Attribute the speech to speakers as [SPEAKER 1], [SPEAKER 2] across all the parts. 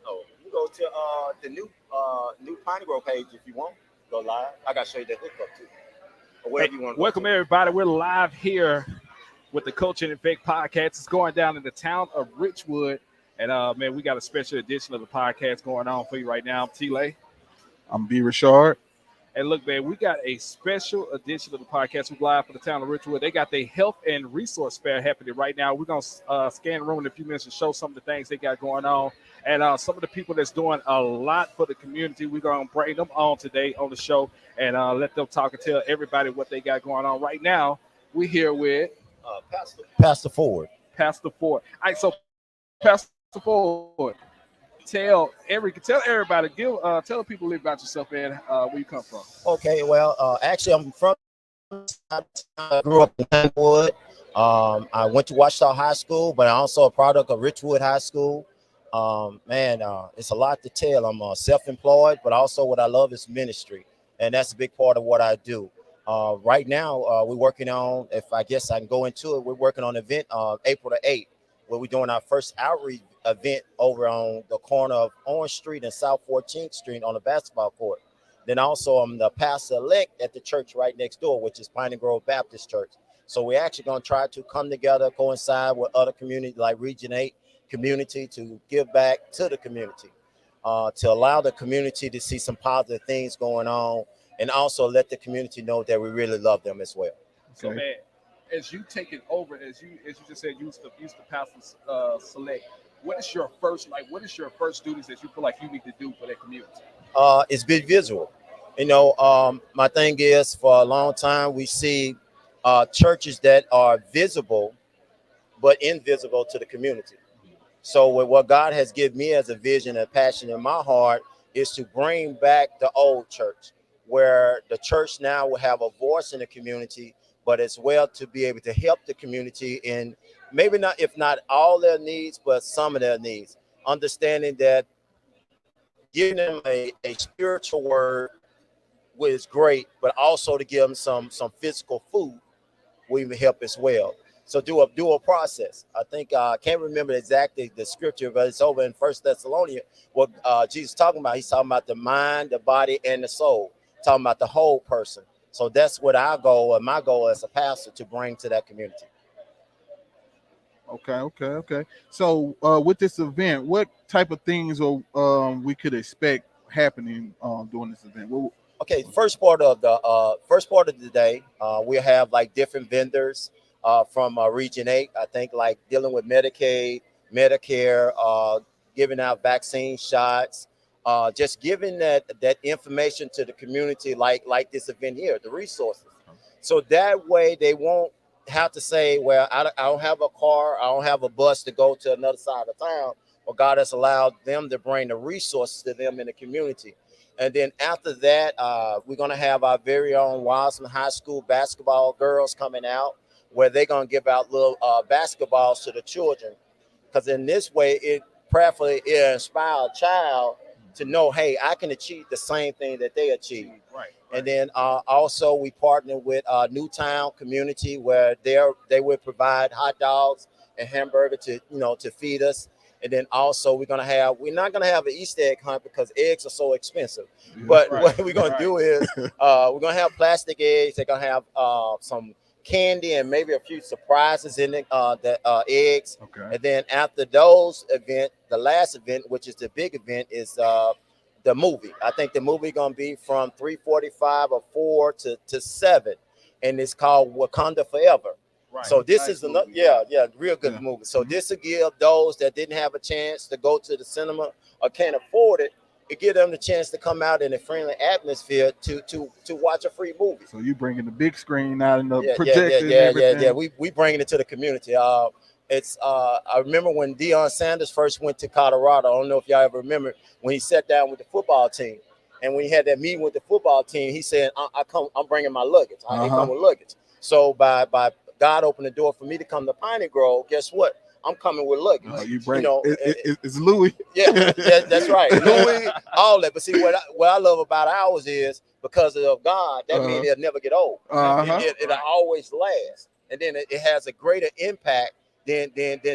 [SPEAKER 1] Oh, you go to the new Piney Grove page if you want. Go live. I gotta show you the hookup too. Or
[SPEAKER 2] Hey,
[SPEAKER 1] wherever you want to go
[SPEAKER 2] welcome
[SPEAKER 1] to.
[SPEAKER 2] everybody. We're live here with the Culture and Effect podcast. It's going down in the town of Richwood, and man, we got a special edition of the podcast going on for you right now. I'm T-Lay.
[SPEAKER 3] I'm B. Richard.
[SPEAKER 2] And look, man, we got a special edition of the podcast. We're live for the town of Richwood. They got their health and resource fair happening right now. We're going to scan the room in a few minutes and show some of the things they got going on. And some of the people that's doing a lot for the community, we're going to bring them on today on the show and let them talk and tell everybody what they got going on. Right now, we're here with
[SPEAKER 1] Pastor Ford.
[SPEAKER 2] Pastor Ford. All right, so Pastor Ford, tell everybody, tell the people a little about yourself, man, where you come from.
[SPEAKER 1] Okay, well, actually, I'm from. I grew up in Glenwood. I went to Ouachita High School, but I'm also a product of Richwood High School. It's a lot to tell. I'm self-employed, but also what I love is ministry, and that's a big part of what I do. Right now, we're working on, if I guess I can go into it, we're working on an event April the 8th, where we're doing our first outreach event over on the corner of Orange Street and South 14th Street on the basketball court. Then also I'm the pastor-elect at the church right next door, which is Piney Grove Baptist Church. So we're actually going to try to come together, coincide with other communities like Region 8 community to give back to the community, to allow the community to see some positive things going on, and also let the community know that we really love them as well.
[SPEAKER 2] So, man, as you take it over, as you just said, you used to pastor select. What is your first duties that you feel like you need to do for that community?
[SPEAKER 1] It's be visual. My thing is, for a long time we see churches that are visible but invisible to the community. So what God has given me as a vision and passion in my heart is to bring back the old church, where the church now will have a voice in the community, but as well to be able to help the community in maybe not, if not all their needs, but some of their needs. Understanding that giving them a spiritual word is great, but also to give them some physical food will even help as well. So do a process. I think I can't remember exactly the scripture, but it's over in First Thessalonians. What Jesus is talking about? He's talking about the mind, the body, and the soul. Talking about the whole person. So that's what our goal, and my goal as a pastor, to bring to that community.
[SPEAKER 3] Okay. So with this event, what type of things we could expect happening during this event?
[SPEAKER 1] Okay, first part of the day, we'll have like different vendors from Region 8. I think like dealing with Medicaid, Medicare, giving out vaccine shots, just giving that information to the community, like this event here, the resources. So that way they won't have to say, well, I don't have a car, I don't have a bus to go to another side of town. Well, God has allowed them to bring the resources to them in the community. And then after that, we're going to have our very own Wiseman High School basketball girls coming out, where they're going to give out little basketballs to the children. Because in this way, it prayerfully inspire a child to know, hey, I can achieve the same thing that they achieve.
[SPEAKER 2] Right.
[SPEAKER 1] And then also we partner with Newtown community, where they will provide hot dogs and hamburger to feed us. And then also we're not gonna have an Easter egg hunt because eggs are so expensive. But what we're gonna do is we're gonna have plastic eggs. They're gonna have some candy and maybe a few surprises in the eggs.
[SPEAKER 3] Okay.
[SPEAKER 1] And then after those event, the last event, which is the big event, is the movie. I think the movie gonna be from 3:45 or 4 to 7, and it's called Wakanda Forever.
[SPEAKER 2] Right.
[SPEAKER 1] So this
[SPEAKER 2] nice
[SPEAKER 1] is another, real good movie. So this will give those that didn't have a chance to go to the cinema or can't afford it, it give them the chance to come out in a friendly atmosphere to watch a free movie.
[SPEAKER 3] So you bringing the big screen out and the projector.
[SPEAKER 1] Yeah. We bringing it to the community. I remember when Deion Sanders first went to Colorado. I don't know if y'all ever remember when he sat down with the football team, and when he had that meeting with the football team, he said, I'm bringing my luggage. I come with luggage. So by God opened the door for me to come to Piney Grove. Guess what? I'm coming with luggage.
[SPEAKER 3] It's Louis.
[SPEAKER 1] Yeah, that's right. Louis, all that. But see, what I love about ours is because of God, that means it'll never get old. It'll always last. And then it has a greater impact than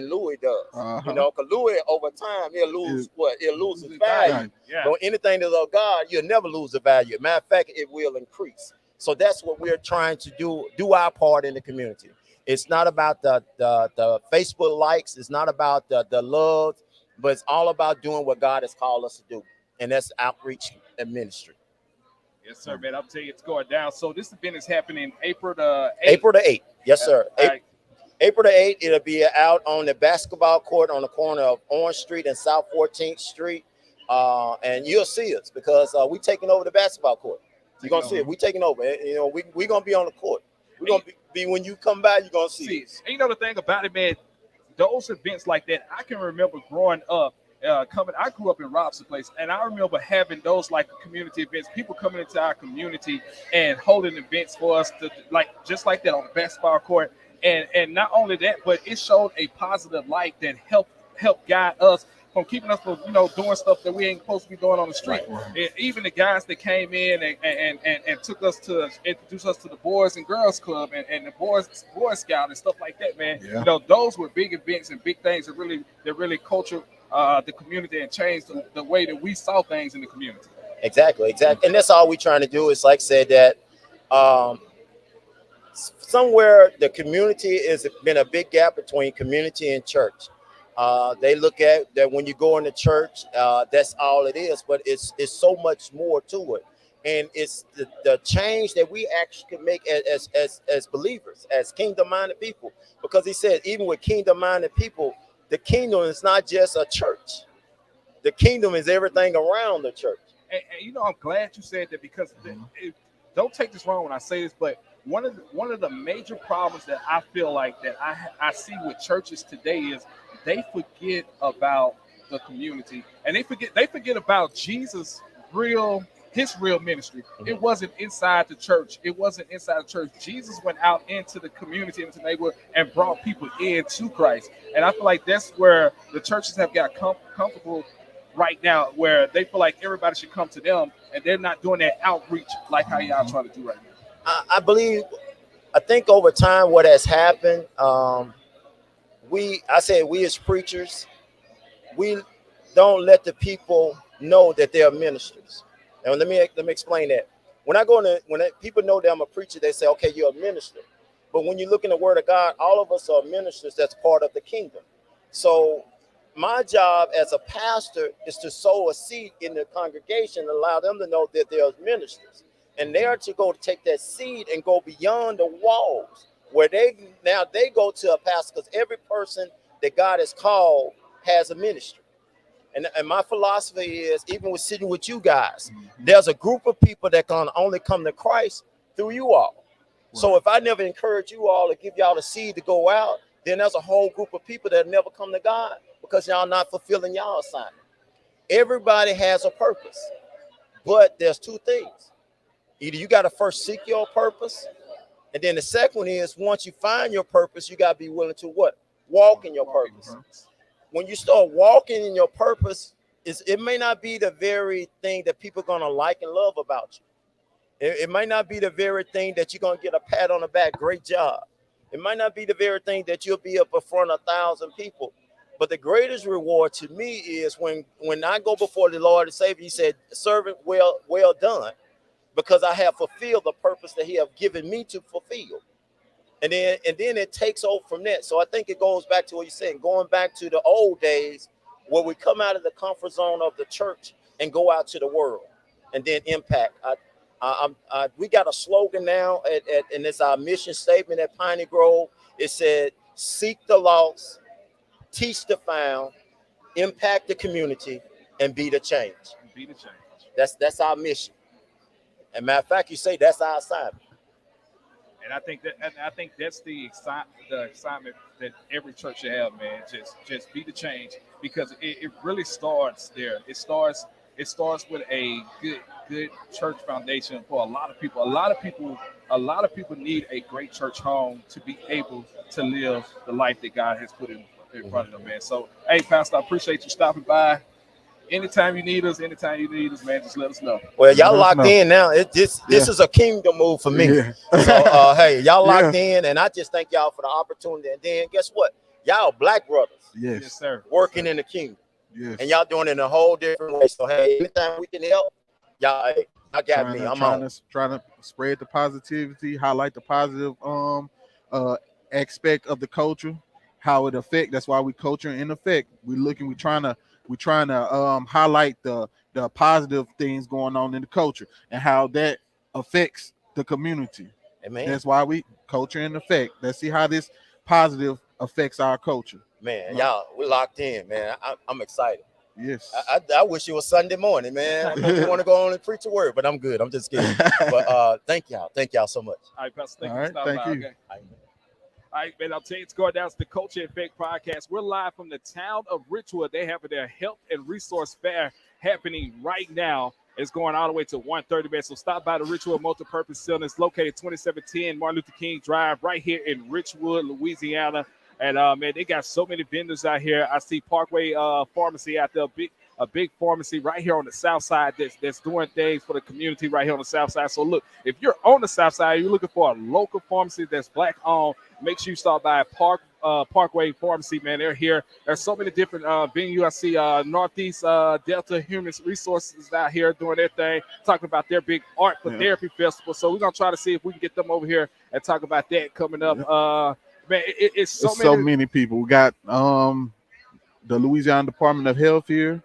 [SPEAKER 1] Louis does.
[SPEAKER 3] Uh-huh.
[SPEAKER 1] You know, because Louis over time he'll lose He'll lose his value.
[SPEAKER 2] Yeah.
[SPEAKER 1] But anything that's of God, you'll never lose the value. Matter of fact, it will increase. So that's what we're trying to do our part in the community. It's not about the Facebook likes. It's not about the love, but it's all about doing what God has called us to do, and that's outreach and ministry.
[SPEAKER 2] Yes, sir, man. I'll tell you, it's going down. So this event is happening April the 8th.
[SPEAKER 1] April the 8th. Yes, sir.
[SPEAKER 2] All right.
[SPEAKER 1] April the 8th, it'll be out on the basketball court on the corner of Orange Street and South 14th Street. And you'll see us because we're taking over the basketball court. You're going to see it. We're taking over. You know, we're going to be on the court. We're going to be when you come by, you're going to see it.
[SPEAKER 2] And you know the thing about it, man, those events like that, I can remember growing up, I grew up in Robson Place, and I remember having those like community events, people coming into our community and holding events for us to just like that on the basketball court. And not only that, but it showed a positive light that helped guide us from keeping us from, doing stuff that we ain't supposed to be doing on the street. Right. Even the guys that came in and took us to introduce us to the Boys and Girls Club and the Boy Scout and stuff like that, man. Yeah. Those were big events and big things that really cultured the community and changed the way that we saw things in the community.
[SPEAKER 1] Exactly. And that's all we're trying to do is, like I said, that somewhere the community has been a big gap between community and church. They look at that when you go into church, that's all it is, but it's so much more to it. And it's the change that we actually can make as believers, as kingdom-minded people. Because he said, even with kingdom-minded people, the kingdom is not just a church. The kingdom is everything around the church.
[SPEAKER 2] And I'm glad you said that because don't take this wrong when I say this, but one of the major problems that I feel like that I see with churches today is they forget about the community and they forget about Jesus' real ministry. It wasn't inside the church. Jesus went out into the community, into the neighborhood, and brought people into Christ. And I feel like that's where the churches have got comfortable right now, where they feel like everybody should come to them, and they're not doing that outreach like how y'all trying to do right now.
[SPEAKER 1] I think over time what has happened, we as preachers, we don't let the people know that they are ministers. And let me explain that. When people know that I'm a preacher, they say, okay, you're a minister. But when you look in the Word of God, all of us are ministers that's part of the kingdom. So my job as a pastor is to sow a seed in the congregation and allow them to know that they're ministers. And they are to go to take that seed and go beyond the walls where they go to a pastor, because every person that God has called has a ministry. And my philosophy is, even with sitting with you guys, there's a group of people that can only come to Christ through you all. Right. So if I never encourage you all to give y'all the seed to go out, then there's a whole group of people that never come to God because y'all not fulfilling y'all assignment. Everybody has a purpose, but there's two things. Either you got to first seek your purpose, and then the second one is, once you find your purpose, you got to be willing to what? Walk in your purpose. When you start walking in your purpose, it may not be the very thing that people are going to like and love about you. It might not be the very thing that you're going to get a pat on the back, great job. It might not be the very thing that you'll be up in front of 1,000 people. But the greatest reward to me is when I go before the Lord and Savior, he said, servant, well done, because I have fulfilled the purpose that he have given me to fulfill. And then it takes over from that. So I think it goes back to what you're saying, going back to the old days where we come out of the comfort zone of the church and go out to the world and then impact. We got a slogan now, and it's our mission statement at Piney Grove. It said, seek the lost, teach the found, impact the community, and be the change.
[SPEAKER 2] Be the change.
[SPEAKER 1] That's our mission. And matter of fact, you say that's our assignment.
[SPEAKER 2] And I think that's the assignment that every church should have, man. Just be the change, because it really starts there. It starts with a good church foundation for a lot of people. A lot of people need a great church home to be able to live the life that God has put in front of them, man. So, hey, Pastor, I appreciate you stopping by. Anytime you need us, man, just let us know.
[SPEAKER 1] Well, y'all locked in now. This is a kingdom move for me. Yeah. So, hey, y'all locked in, and I just thank y'all for the opportunity. And then guess what? y'all black brothers
[SPEAKER 2] Yes, sir.
[SPEAKER 1] working in the kingdom,
[SPEAKER 3] Yes.
[SPEAKER 1] and y'all doing it in a whole different way. So hey, anytime we can help, y'all, hey, I got me. I'm on.
[SPEAKER 3] Trying to spread the positivity, highlight the positive uh aspect of the culture, how it affect. That's why we culture in effect. We trying to highlight the positive things going on in the culture and how that affects the community.
[SPEAKER 1] Amen.
[SPEAKER 3] That's why we culture in effect. Let's see how this positive affects our culture.
[SPEAKER 1] Man, y'all, we locked in, man. I'm excited.
[SPEAKER 3] Yes.
[SPEAKER 1] I wish it was Sunday morning, man. I make me want to go on and preach a word, but I'm good. I'm just kidding. But thank y'all so much.
[SPEAKER 2] All right, Pastor,
[SPEAKER 3] All right, thank you.
[SPEAKER 2] Okay. All right, man, I'll tell you, it's going down to the Culture Effect Podcast. We're live from the town of Richwood. They have their health and resource fair happening right now. It's going all the way to 1:30, man. So stop by the Richwood Multipurpose Center. It's located 2710 Martin Luther King Drive right here in Richwood, Louisiana. And, man, they got so many vendors out here. I see Parkway Pharmacy out there, a big pharmacy right here on the south side that's doing things for the community right here on the south side. So look, if you're on the south side, you're looking for a local pharmacy that's black owned, make sure you stop by Parkway Pharmacy, man. They're here. There's so many different venues. I see Northeast Delta Human Resources out here doing their thing, talking about their big art for therapy festival. So we're gonna try to see if we can get them over here and talk about that coming up. Man, it's so
[SPEAKER 3] many people. We got the Louisiana Department of Health here.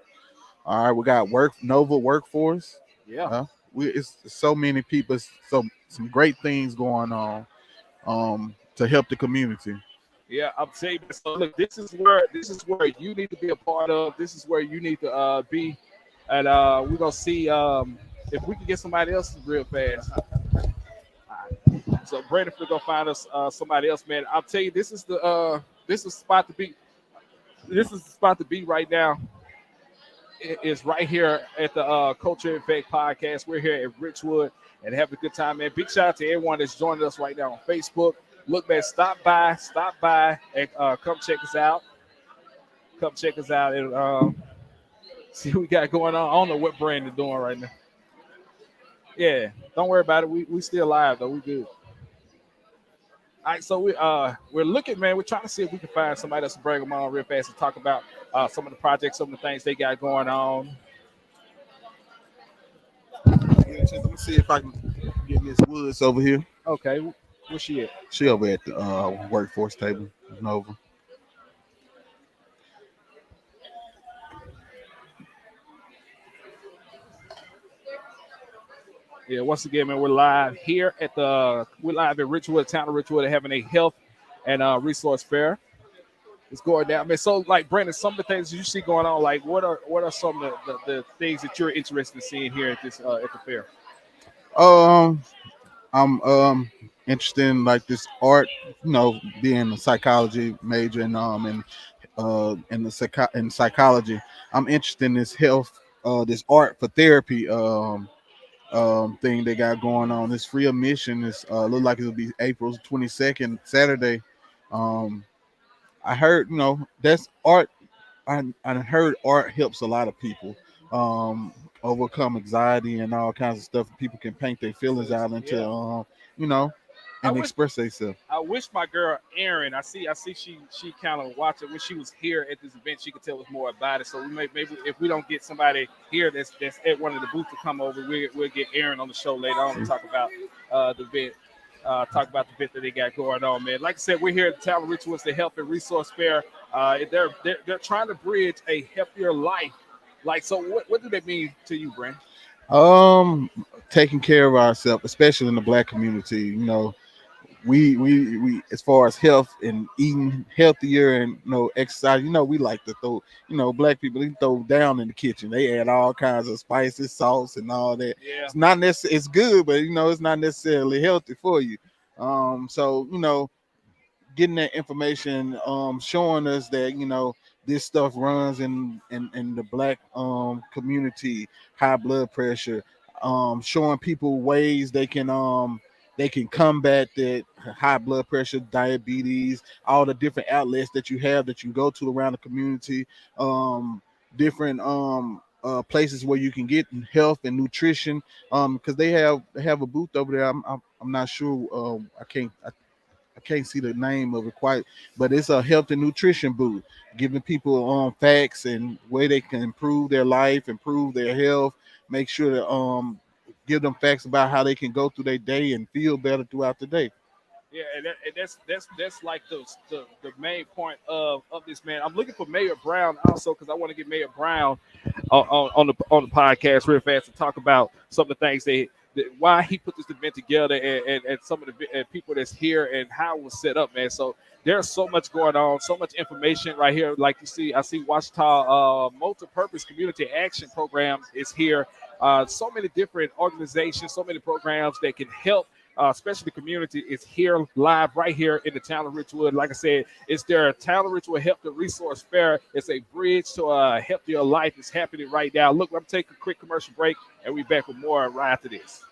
[SPEAKER 3] All right, we got Nova Workforce.
[SPEAKER 2] Yeah,
[SPEAKER 3] it's so many people. Some great things going on to help the community.
[SPEAKER 2] Yeah, I'm saying. So look, this is where you need to be a part of. This is where you need to be, and we're gonna see if we can get somebody else real fast. So Brandon, we're gonna find us somebody else, man. I'll tell you, this is the spot to be. This is the spot to be right now. It's right here at the Culture Effect Podcast. We're here at Richwood and having a good time, man. Big shout out to everyone that's joining us right now on Facebook. Look, man, stop by and come check us out. Come check us out and see what we got going on. I don't know what Brandon's doing right now. Yeah, don't worry about it. We still live though. We good. All right, so we're looking, man. We're trying to see if we can find somebody else to bring them on real fast and talk about some of the projects, some of the things they got going on.
[SPEAKER 3] Let me see if I can get Miss Woods over here.
[SPEAKER 2] Okay, where's she at?
[SPEAKER 3] She over at the workforce table. Nova.
[SPEAKER 2] Yeah, once again, man, we're live here at Richwood, town of Richwood, having a health and resource fair. It's going down, man. So, like Brandon, some of the things you see going on, like what are some of the things that you're interested in seeing here at this at the fair?
[SPEAKER 3] I'm interested in like this art, being a psychology major and in psychology. I'm interested in this health, this art for therapy thing they got going on. This free admission is look like it'll be April 22nd, Saturday. I heard, that's art. I heard art helps a lot of people overcome anxiety and all kinds of stuff. People can paint their feelings out into, and express themselves.
[SPEAKER 2] I wish my girl Erin, I see she kind of watched it when she was here at this event. She could tell us more about it. So we maybe if we don't get somebody here that's at one of the booths to come over, we'll get Erin on the show later on to talk about the event. Talk about the bit that they got going on, man. Like I said, we're here at the town of Richwood, the Health and Resource Fair. They're trying to bridge a healthier life. Like, so what do they mean to you, Brent?
[SPEAKER 3] Taking care of ourselves, especially in the Black community. We as far as health and eating healthier and exercise, we like to throw, Black people, they throw down in the kitchen. They add all kinds of spices, salts, and all that.
[SPEAKER 2] Yeah.
[SPEAKER 3] It's not necessarily, it's good, but it's not necessarily healthy for you. So getting that information, showing us that this stuff runs in the Black community, high blood pressure, showing people ways they can combat that high blood pressure, diabetes, all the different outlets that you have that you go to around the community, different places where you can get health and nutrition, because they have a booth over there. I'm not sure. I can't see the name of it quite, but it's a health and nutrition booth, giving people facts and way they can improve their life, improve their health, make sure to give them facts about how they can go through their day and feel better throughout the day.
[SPEAKER 2] Yeah, and that's like the main point of this, man. I'm looking for Mayor Brown also because I want to get Mayor Brown on the podcast real fast to talk about some of the things why he put this event together and some of the people that's here and how it was set up, man. So there's so much going on, so much information right here. Like you see, I see Washita Multipurpose Community Action Program is here. So many different organizations, so many programs that can help especially the community, is here live right here in the town of Richwood. Like I said, it's their town of Richwood Health and Resource Fair. It's a bridge to a healthier life. It's happening right now. Look, I'm taking a quick commercial break, and we'll be back with more right after this.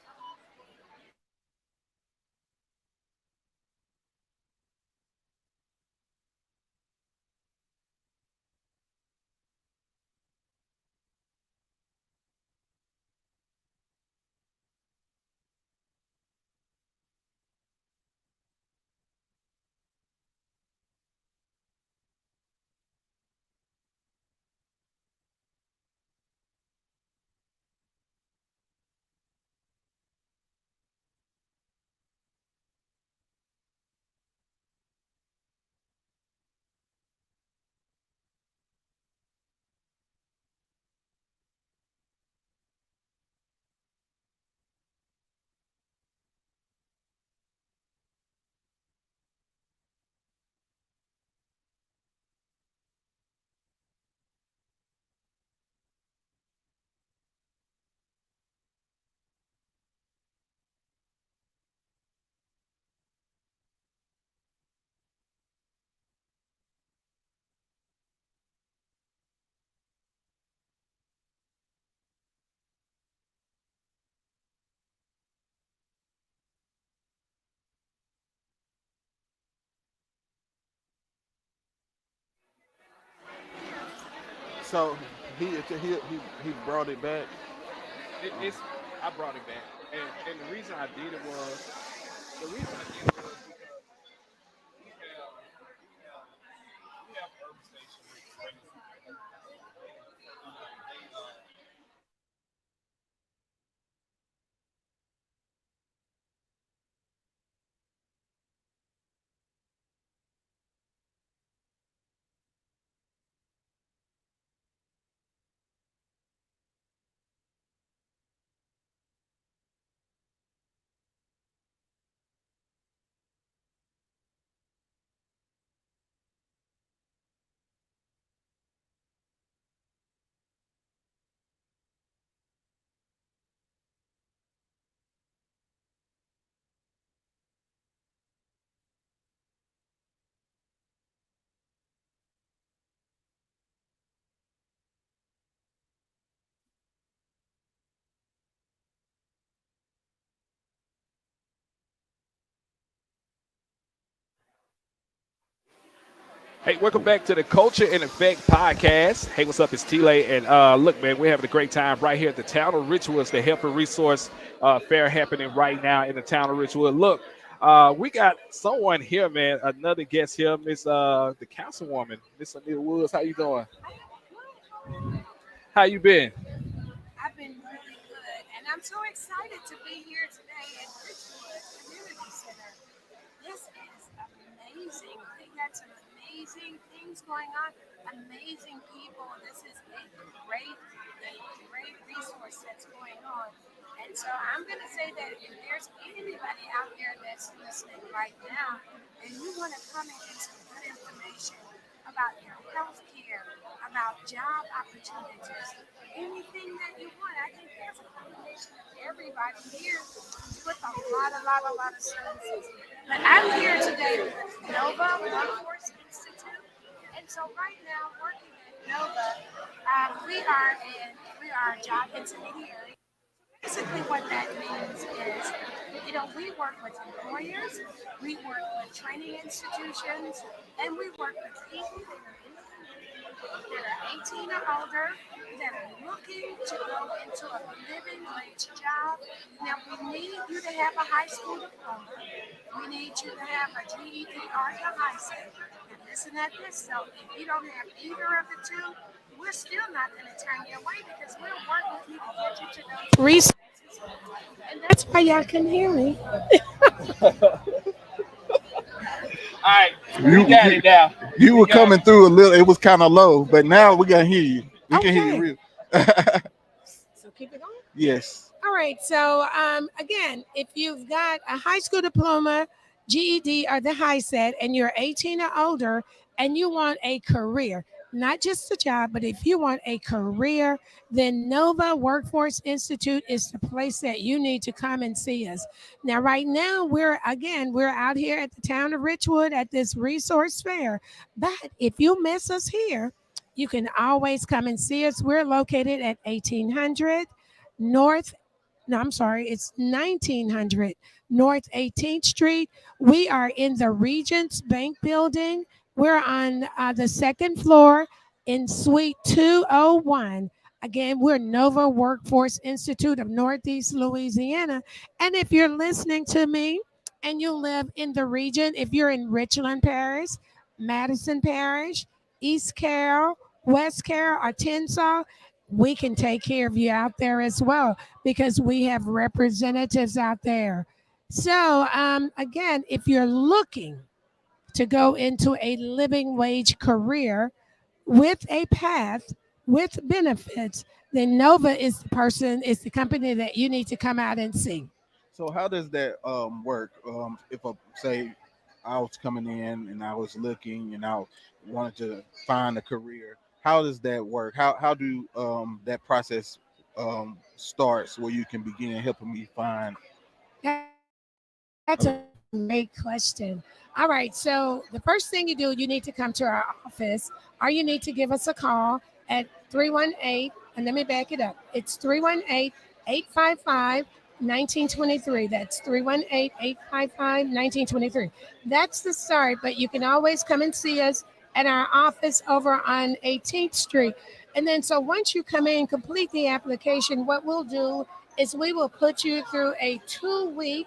[SPEAKER 3] So he brought it back.
[SPEAKER 2] It's I brought it back, and the reason I did it was the reason I did it was because we have urban stations Hey, welcome back to the Culture and Effect podcast. Hey, what's up? It's T-Lay. And look, man, we're having a great time right here at the town of Richwood. It's the Health and Resource Fair happening right now in the town of Richwood. Look, we got someone here, man, another guest here, Miss the Councilwoman, Miss Anita Woods. How you doing? How you been?
[SPEAKER 4] I've been really good, and I'm so excited to be here today at Richwood Community Center. This is amazing. They got some amazing things going on, amazing people. This is a great resource that's going on. And so I'm going to say that if there's anybody out there that's listening right now, and you want to come and get some good information about your health care, about job opportunities, anything that you want. I think there's a combination of everybody here with a lot of services. But I'm here today with Nova Workforce Institute. And so right now, working at Nova, we are a job intermediary. Basically, what that means is, we work with employers, we work with training institutions, and we work with people that are 18 or older that are looking to go into a living wage job. Now, we need you to have a high school diploma. We need you to have a GED or your high school. And listen at this. So, if you don't have either of the two, we're still not going to turn you away because we'll work with you to get you to those resources. And that's why y'all can hear me.
[SPEAKER 2] All right, we
[SPEAKER 3] You
[SPEAKER 2] got
[SPEAKER 3] you,
[SPEAKER 2] it now.
[SPEAKER 3] you
[SPEAKER 2] We
[SPEAKER 3] were
[SPEAKER 2] got
[SPEAKER 3] coming
[SPEAKER 2] it.
[SPEAKER 3] through a little. It was kind of low, but now we can hear you. We can hear you
[SPEAKER 4] Okay.
[SPEAKER 3] real.
[SPEAKER 4] So keep it going.
[SPEAKER 3] Yes.
[SPEAKER 4] All right. So again, if you've got a high school diploma, GED, or the high set, and you're 18 or older, and you want a career, not just a job, but if you want a career, then Nova Workforce Institute is the place that you need to come and see us. Now, right now, we're out here at the town of Richwood at this resource fair. But if you miss us here, you can always come and see us. We're located at 1800 North no, I'm sorry, it's 1900 North 18th Street. We are in the Regents Bank building. We're on the second floor in Suite 201. Again, we're Nova Workforce Institute of Northeast Louisiana. And if you're listening to me and you live in the region, if you're in Richland Parish, Madison Parish, East Carroll, West Carroll, or Tenshaw, we can take care of you out there as well because we have representatives out there. So, again, if you're looking to go into a living wage career with a path, with benefits, then Nova is the company that you need to come out and see.
[SPEAKER 3] So how does that work? If say I was coming in and I was looking and I wanted to find a career, how does that work? How do that process starts where you can begin helping me find
[SPEAKER 4] That's
[SPEAKER 3] a
[SPEAKER 4] a great question. All right, so the first thing you do, you need to come to our office or you need to give us a call at 318, and let me back it up. It's 318 855 1923. That's 318 855 1923. That's the start, but you can always come and see us at our office over on 18th Street. And then, so once you come in, complete the application, what we'll do is we will put you through a 2 week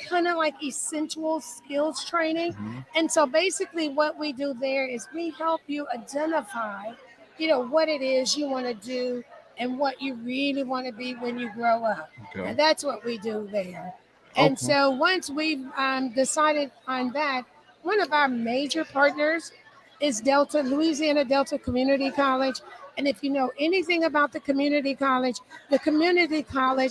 [SPEAKER 4] kind of like essential skills training.
[SPEAKER 3] Mhm.
[SPEAKER 4] And so basically what we do there is we help you identify, what it is you want to do and what you really want to be when you grow up.
[SPEAKER 3] Okay.
[SPEAKER 4] And that's what we do there. And
[SPEAKER 3] Okay.
[SPEAKER 4] so once we've decided on that, one of our major partners is Louisiana Delta Community College. And if you know anything about the community college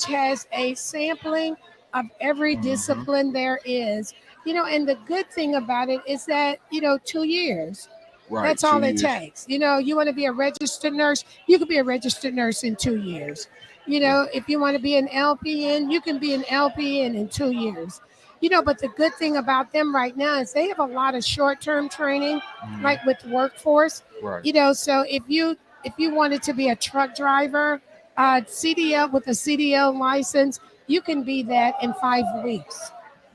[SPEAKER 4] has a sampling of every
[SPEAKER 3] Mhm.
[SPEAKER 4] discipline there is. And the good thing about it is that, 2 years.
[SPEAKER 3] Right.
[SPEAKER 4] That's
[SPEAKER 3] Two
[SPEAKER 4] all it
[SPEAKER 3] years.
[SPEAKER 4] takes. You want to be a registered nurse, you could be a registered nurse in 2 years.
[SPEAKER 3] Right.
[SPEAKER 4] If you want to be an LPN, you can be an LPN in 2 years. But the good thing about them right now is they have a lot of short-term training,
[SPEAKER 3] Mhm.
[SPEAKER 4] like with workforce.
[SPEAKER 3] Right.
[SPEAKER 4] So if you wanted to be a truck driver, CDL with a CDL license, you can be that in 5 weeks.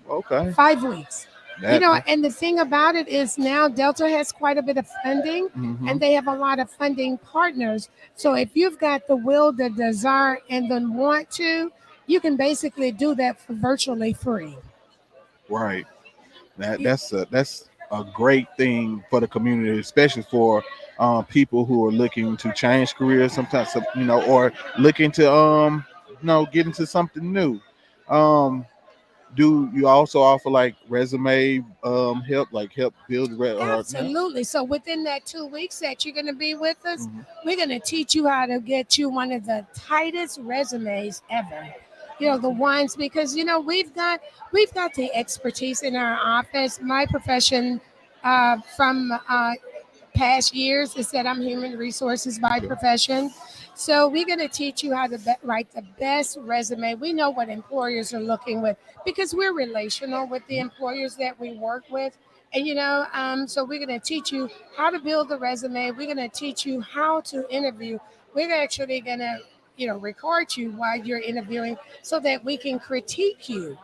[SPEAKER 3] Okay.
[SPEAKER 4] 5 weeks.
[SPEAKER 3] That.
[SPEAKER 4] And the thing about it is now Delta has quite a bit of funding
[SPEAKER 3] Mhm.
[SPEAKER 4] and they have a lot of funding partners. So if you've got the will, the desire, and the want to, you can basically do that for virtually free.
[SPEAKER 3] Right. That
[SPEAKER 4] Y-
[SPEAKER 3] that's a great thing for the community, especially for people who are looking to change careers sometimes, or looking to get into something new. Um, do you also offer like resume help, like help build no?
[SPEAKER 4] Absolutely. So within that 2 weeks that you're going to be with us,
[SPEAKER 3] Mhm.
[SPEAKER 4] we're going to teach you how to get you one of the tightest resumes ever. The ones because we've got the expertise in our office. My profession from past years is that I'm human resources by
[SPEAKER 3] Okay.
[SPEAKER 4] profession. So we're going to teach you how to write the best resume. We know what employers are looking with because we're relational with the employers that we work with. And so we're going to teach you how to build the resume. We're going to teach you how to interview. We're actually going to record you while you're interviewing so that we can critique you.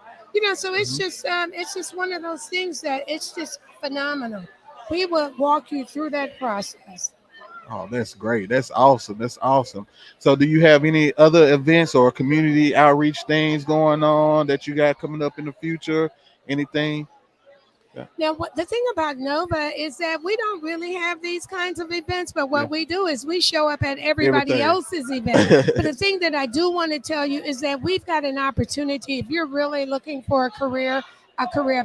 [SPEAKER 4] So
[SPEAKER 3] Mhm.
[SPEAKER 4] it's just one of those things that it's just phenomenal. We will walk you through that process.
[SPEAKER 3] Oh, that's great. That's awesome. That's awesome. So, do you have any other events or community outreach things going on that you got coming up in the future? Anything? Yeah.
[SPEAKER 4] Now, what the thing about Nova is that we don't really have these kinds of events, but
[SPEAKER 3] Yeah.
[SPEAKER 4] what we do is we show up at everybody
[SPEAKER 3] Everything.
[SPEAKER 4] else's event. But the thing that I do want to tell you is that we've got an opportunity. If you're really looking for a career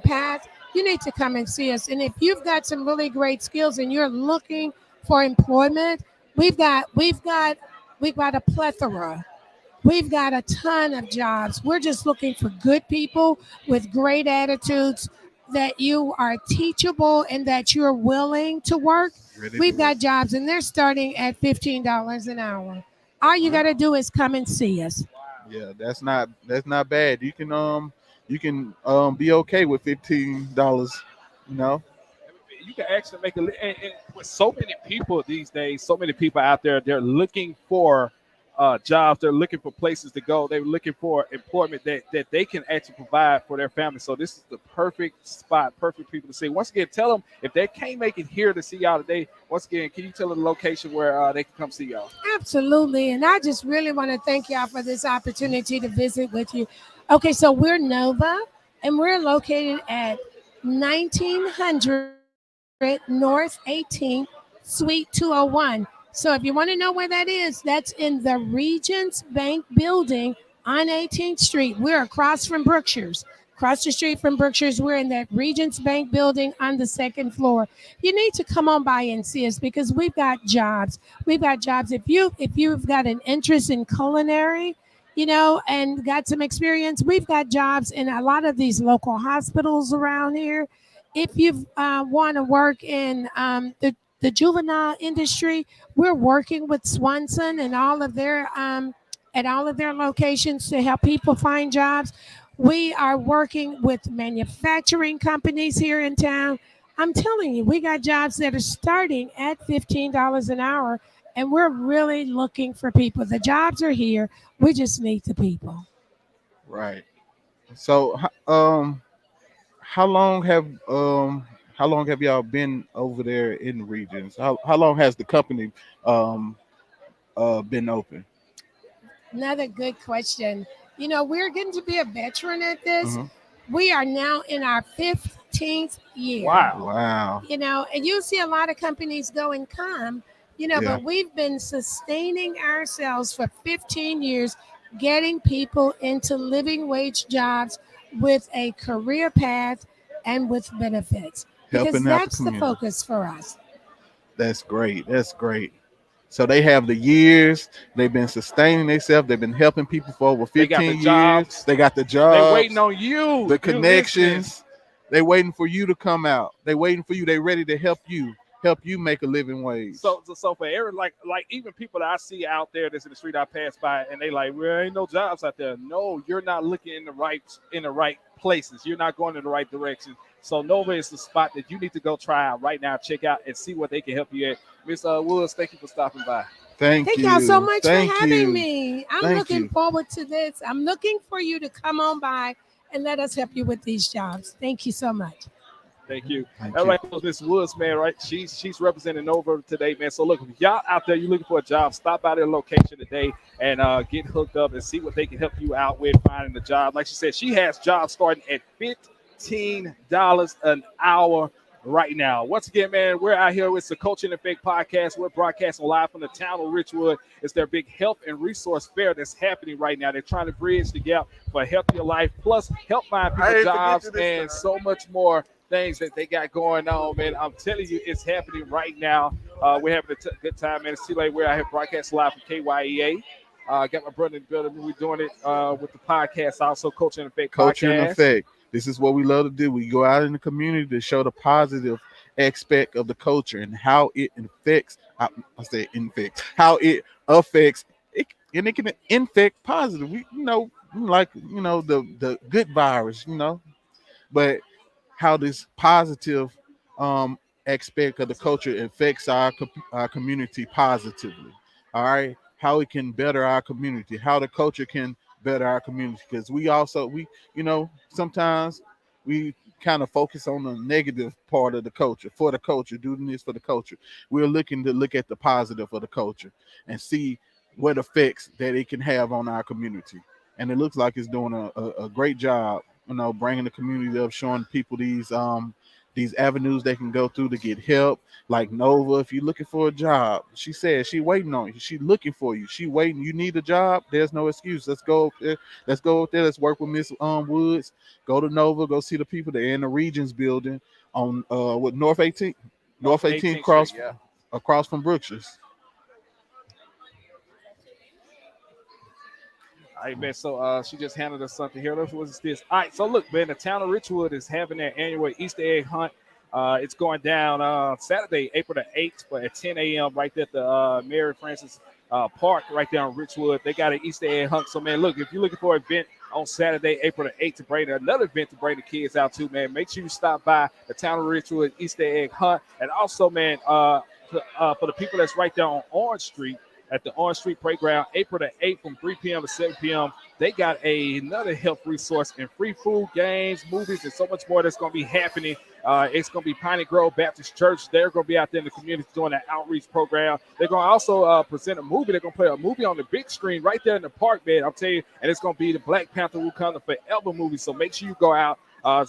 [SPEAKER 4] path, you need to come and see us. And if you've got some really great skills and you're looking for employment, we've got a plethora. We've got a ton of jobs. We're just looking for good people with great attitudes, that you are teachable and that you're willing to work.
[SPEAKER 3] Ready to
[SPEAKER 4] We've
[SPEAKER 3] work.
[SPEAKER 4] got jobs and they're starting at $15 an hour. All you got to do is come and see us.
[SPEAKER 3] Yeah, that's not bad. You can be okay with $15. You know.
[SPEAKER 2] You can actually make and with so many people these days, so many people out there, they're looking for jobs, they're looking for places to go, they're looking for employment that they can actually provide for their family. So this is the perfect spot, perfect people to see. Once again, tell them if they can't make it here to see y'all today, once again, can you tell them the location where they can come see y'all?
[SPEAKER 4] Absolutely. And I just really want to thank y'all for this opportunity to visit with you. Okay, so we're Nova and we're located at 1900 North 18th, Suite 201. So if you want to know where that is, that's in the Regents Bank building on 18th Street. We're across from Brookshire's. Across the street from Brookshire's, we're in that Regents Bank building on the second floor. You need to come on by and see us because we've got jobs. We've got jobs. If you've got an interest in culinary, and got some experience, we've got jobs in a lot of these local hospitals around here. If you want to work in the juvenile industry, we're working with Swanson and all of their at all of their locations to help people find jobs. We are working with manufacturing companies here in town. I'm telling you, we got jobs that are starting at $15 an hour, and we're really looking for people. The jobs are here. We just need the people.
[SPEAKER 3] Right. So, how long have how long have y'all been over there in the regions? How long has the company um been open?
[SPEAKER 4] Another good question. We're getting to be a veteran at this.
[SPEAKER 3] Hmm.
[SPEAKER 4] We are now in our 15th year.
[SPEAKER 2] Wow.
[SPEAKER 3] Wow.
[SPEAKER 4] And you'll see a lot of companies go and come,
[SPEAKER 3] Yeah.
[SPEAKER 4] but we've been sustaining ourselves for 15 years, getting people into living wage jobs with a career path and with benefits because
[SPEAKER 3] Helping out the
[SPEAKER 4] that's the
[SPEAKER 3] community.
[SPEAKER 4] focus for us.
[SPEAKER 3] That's great. That's great. So they have the years. They've been sustaining themselves. They've been helping people for over
[SPEAKER 2] They got the
[SPEAKER 3] 15 years.
[SPEAKER 2] jobs.
[SPEAKER 3] They got the
[SPEAKER 2] They waiting
[SPEAKER 3] jobs,
[SPEAKER 2] on you.
[SPEAKER 3] the
[SPEAKER 2] You listening.
[SPEAKER 3] connections. They waiting for you to come out. They waiting for you. They ready to help you make a living wage.
[SPEAKER 2] So for Aaron, like even people that I see out there that's in the street I pass by and they like, well, ain't no jobs out there. No, you're not looking in the right places. You're not going in the right direction. So Nova is the spot that you need to go try out right now, check out and see what they can help you at. Miss Woods, thank you for stopping by.
[SPEAKER 3] Thank
[SPEAKER 4] Thank y'all so
[SPEAKER 3] you.
[SPEAKER 4] much
[SPEAKER 3] Thank
[SPEAKER 4] for having
[SPEAKER 3] you.
[SPEAKER 4] me. I'm
[SPEAKER 3] Thank
[SPEAKER 4] looking
[SPEAKER 3] you.
[SPEAKER 4] forward to this. I'm looking for you to come on by and let us help you with these jobs. Thank you so much.
[SPEAKER 2] Thank you.
[SPEAKER 3] Thank
[SPEAKER 2] All
[SPEAKER 3] you.
[SPEAKER 2] right, that was Miss Woods, man. Right, she's representing Nova today, man. So look, if y'all out there, you looking for a job, stop by their location today and get hooked up and see what they can help you out with finding the job. Like she said, she has jobs starting at $15 an hour right now. Once again, man, we're out here with the Culture and Effect podcast. We're broadcasting live from the town of Richwood. It's their big health and resource fair that's happening right now. They're trying to bridge the gap for a healthier life, plus help find people jobs and so much more things that they got going on, man. I'm telling you, it's happening right now. We're having a good time, man. It's too late. We're out here broadcasting live from KYEA. Got my brother in the building. We're doing it with the podcast, also Culture and Effect
[SPEAKER 3] Culture and
[SPEAKER 2] podcast.
[SPEAKER 3] effect. This is what we love to do. We go out in the community to show the positive aspect of the culture and how it infects. I say infects. How it affects it, and it can infect positive. Like the good virus. But how this positive aspect of the culture affects our community positively. All right, how it can better our community, how the culture can better our community. Because we sometimes we kind of focus on the negative part of the culture, for the culture, doing this for the culture. We're looking to look at the positive of the culture and see what effects that it can have on our community. And it looks like it's doing a great job, bringing the community up, showing people these avenues they can go through to get help. Like Nova, if you're looking for a job, she said she waiting on you. She looking for you. She waiting. You need a job. There's no excuse. Let's go up there. Let's go up there. Let's work with Miss Woods. Go to Nova. Go see the people. They're in the Regions building on with North 18th. North 18th cross
[SPEAKER 2] Street, yeah.
[SPEAKER 3] across from Brookshire's.
[SPEAKER 2] All right, man. So she just handed us something here. What's this? All right. So look, man, the town of Richwood is having their annual Easter egg hunt. It's going down Saturday, April the 8th, but at 10 a.m. right there at the Mary Frances Park right there in Richwood. They got an Easter egg hunt. So, man, look, if you're looking for an event on Saturday, April the 8th, to bring another event to bring the kids out to, man, make sure you stop by the town of Richwood Easter egg hunt. And also, man, for the people that's right there on Orange Street, at the Orange Street Playground, April the 8th from 3 p.m. to 7 p.m. They got another health resource and free food, games, movies, and so much more that's going to be happening. It's going to be Piney Grove Baptist Church. They're going to be out there in the community doing an outreach program. They're going to also present a movie. They're going to play a movie on the big screen right there in the park, man. I'll tell you, and it's going to be the Black Panther Wakanda Forever movie. So make sure you go out and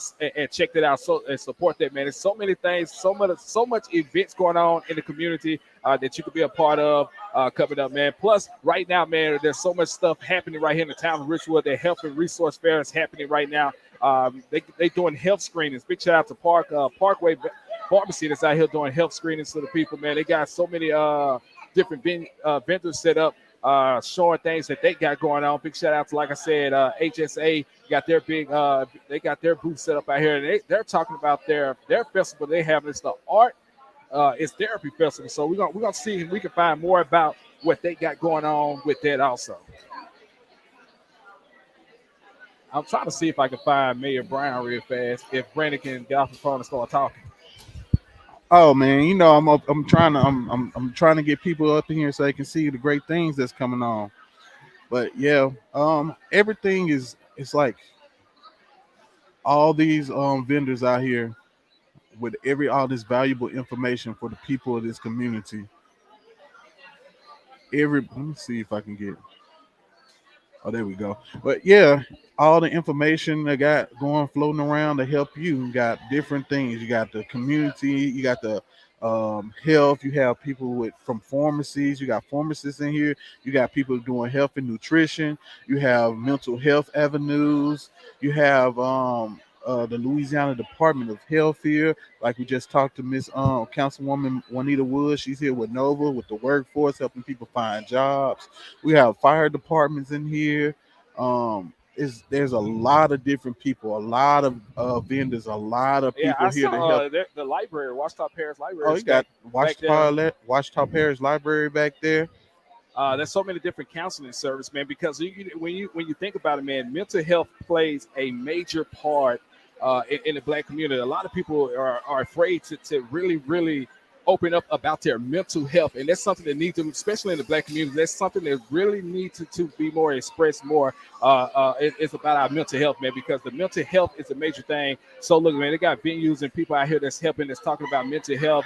[SPEAKER 2] check that out and support that, man. There's so many things, so much events going on in the community that you could be a part of coming up, man. Plus, right now, man, there's so much stuff happening right here in the town of Richwood. Their health and resource fair is happening right now. They doing health screenings. Big shout out to Parkway Pharmacy that's out here doing health screenings to the people, man. They got so many different vendors set up, showing things that they got going on. Big shout out to, like I said, HSA got their they got their booth set up out here, and they're talking about their festival they have. It's the art, it's therapy festival. So we're gonna see if we can find more about what they got going on with that also. I'm trying to see if I can find Mayor Brown real fast. If Brandon can get off the phone and start talking.
[SPEAKER 3] Oh man, I'm trying to get people up in here so they can see the great things that's coming on. But yeah, everything is, it's like all these vendors out here with all this valuable information for the people of this community. Let me see if I can get. Oh, there we go. But yeah, all the information they got going floating around to help you. You got different things. You got the community. You got the health. You have people from pharmacies. You got pharmacists in here. You got people doing health and nutrition. You have mental health avenues. You have the Louisiana Department of Health here. Like we just talked to Miss Councilwoman Juanita Woods. She's here with Nova, with the workforce, helping people find jobs. We have fire departments in here. There's a lot of different people, a lot of vendors, a lot of people here to help.
[SPEAKER 2] The library, Washita Parish Library.
[SPEAKER 3] Oh, you got Washita Parish Library back there.
[SPEAKER 2] There's so many different counseling services, man, because when you think about it, man, mental health plays a major part in the Black community. A lot of people are afraid to really open up about their mental health, and that's something that needs to, especially in the Black community, that's something that really needs to be more expressed more. It's about our mental health, man, because the mental health is a major thing. So look, man, they got venues and people out here that's helping, that's talking about mental health.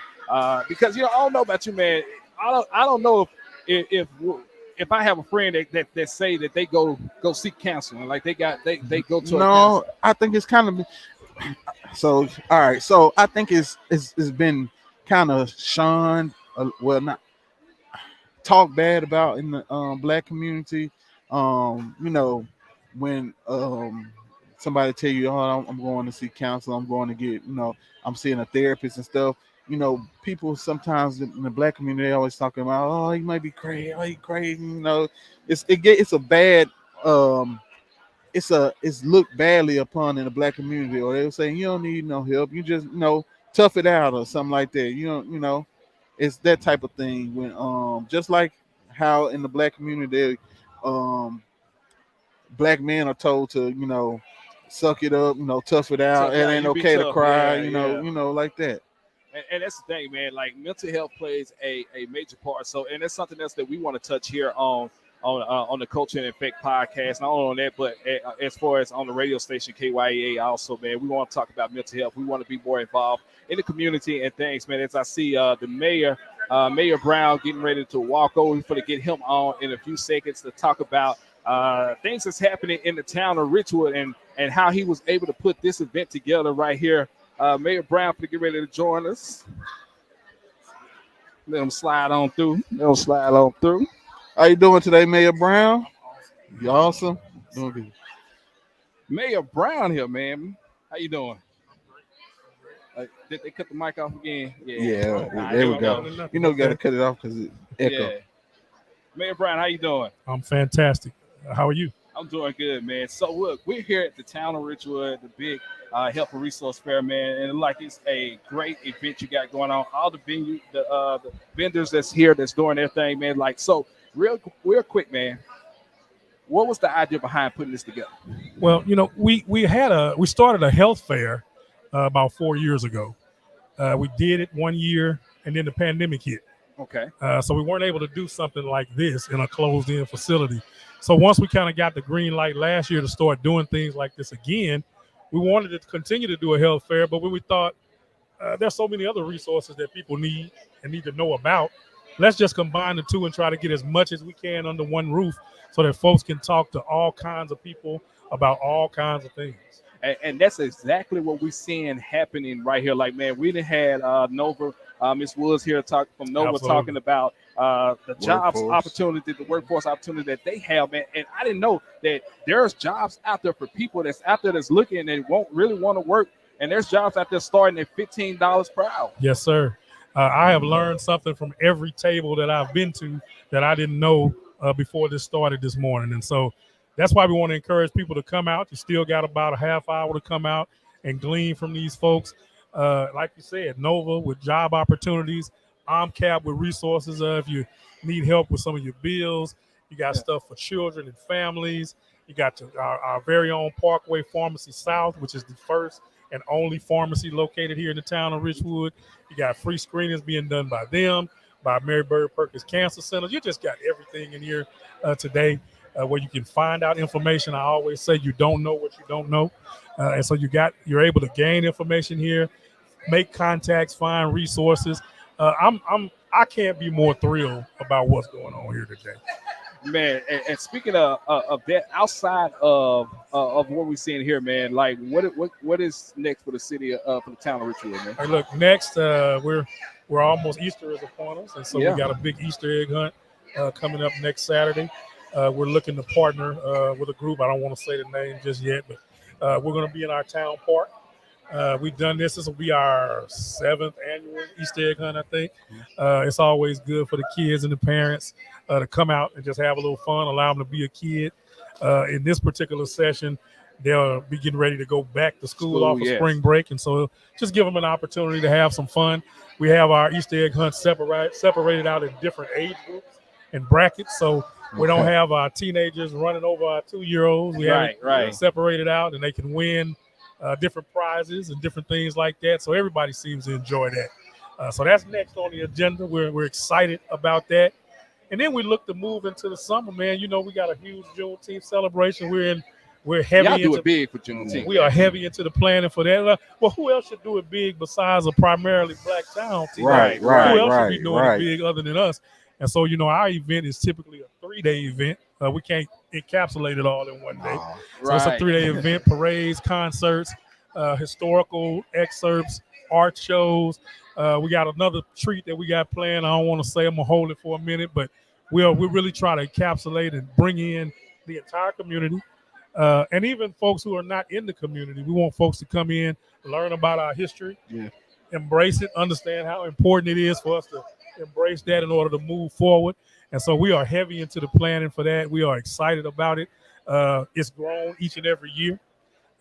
[SPEAKER 2] Because I don't know about you, man. I don't know if I have a friend that say that they go seek counseling, like they go to.
[SPEAKER 3] No, I think it's kind of so. All right, so I think it's been kind of shunned, not talked bad about in the Black community. When somebody tell you, oh, I'm going to see counsel, I'm going to get, I'm seeing a therapist and stuff. People sometimes in the Black community, they always talking about, oh, he might be crazy, oh, he crazy. It's a bad, it's looked badly upon in the Black community, or they'll say you don't need no help, you just tough it out or something like that. It's that type of thing. When just like how in the Black community, Black men are told to suck it up, tough it out. It ain't okay to cry, like that.
[SPEAKER 2] And that's the thing, man. Like mental health plays a major part. So, and that's something else that we want to touch here on on the Culture and Effect podcast. Not only on that, but as far as on the radio station KYEA also, man, we want to talk about mental health. We want to be more involved in the community and things, man. As I see the mayor, Mayor Brown, getting ready to walk over, we're going to get him on in a few seconds to talk about things that's happening in the town of Richwood and how he was able to put this event together right here. Mayor Brown, to get ready to join us. Let him slide on through.
[SPEAKER 3] How you doing today, Mayor Brown? You awesome? Doing good.
[SPEAKER 2] Mayor Brown here, man. How you doing? Did they cut the mic off again?
[SPEAKER 3] Yeah, there we go. You know, you got to cut it off because it echo.
[SPEAKER 2] Yeah. Mayor Brown, how you doing?
[SPEAKER 5] I'm fantastic. How are you?
[SPEAKER 2] I'm doing good, man. So look, we're here at the town of Richwood, the big health and resource fair, man, and like it's a great event you got going on. All the the vendors that's here that's doing their thing, man. Like, so real quick, man. What was the idea behind putting this together?
[SPEAKER 5] Well, you know, we started a health fair about 4 years ago. We did it 1 year, and then the pandemic hit.
[SPEAKER 2] Okay.
[SPEAKER 5] So we weren't able to do something like this in a closed-in facility. So once we kind of got the green light last year to start doing things like this again, we wanted to continue to do a health fair, but when we thought there's so many other resources that people need to know about, let's just combine the two and try to get as much as we can under one roof so that folks can talk to all kinds of people about all kinds of things.
[SPEAKER 2] And that's exactly what we're seeing happening right here. Like, man, we done had Nova, Ms. Woods here from Nova. Absolutely. Talking about the jobs opportunity, the workforce opportunity that they have, man. And I didn't know that there's jobs out there for people that's out there that's looking and won't really want to work. And there's jobs out there starting at $15 per hour.
[SPEAKER 5] Yes, sir. I have learned something from every table that I've been to that I didn't know before this started this morning. And so that's why we want to encourage people to come out. You still got about a half hour to come out and glean from these folks. Like you said, Nova with job opportunities, OMCAP with resources. If you need help with some of your bills, you got stuff for children and families. You got our very own Parkway Pharmacy South, which is the first and only pharmacy located here in the town of Richwood. You got free screenings being done by them, by Mary Bird Perkins Cancer Center. You just got everything in here today where you can find out information. I always say you don't know what you don't know. And so you're able to gain information here, make contacts, find resources. I can't be more thrilled about what's going on here today.
[SPEAKER 2] Man, and speaking of that, outside of what we're seeing here, man, like what is next for the city for the town of Richwood, man?
[SPEAKER 5] Hey, look, next we're almost Easter is upon us, and so we got a big Easter egg hunt coming up next Saturday. We're looking to partner with a group. I don't want to say the name just yet, but we're going to be in our town park. We've done this. This will be our 7th annual Easter egg hunt, I think. It's always good for the kids and the parents to come out and just have a little fun, allow them to be a kid. In this particular session, they'll be getting ready to go back to school off of spring break. And so just give them an opportunity to have some fun. We have our Easter egg hunt separated out in different age groups and brackets. So we don't have our teenagers running over our 2-year-olds. We have it separated out, and they can win different prizes and different things like that. So everybody seems to enjoy that. So that's next on the agenda. We're excited about that. And then we look to move into the summer, man. You know, we got a huge Juneteenth celebration. We're heavy.
[SPEAKER 2] Y'all do it big for Juneteenth.
[SPEAKER 5] We are heavy into the planning for that. Well, who else should do it big besides a primarily black town team?
[SPEAKER 3] Right.
[SPEAKER 5] Who else should be doing it big other than us? And so, you know, our event is typically a 3-day event. We can't encapsulate it all in one day. So it's a 3-day event, parades, concerts, historical excerpts, art shows. We got another treat that we got planned. I don't want to say, I'm going to hold it for a minute, but we really try to encapsulate and bring in the entire community. And even folks who are not in the community. We want folks to come in, learn about our history, embrace it, understand how important it is for us to embrace that in order to move forward. And so we are heavy into the planning for that. We are excited about it. It's grown each and every year,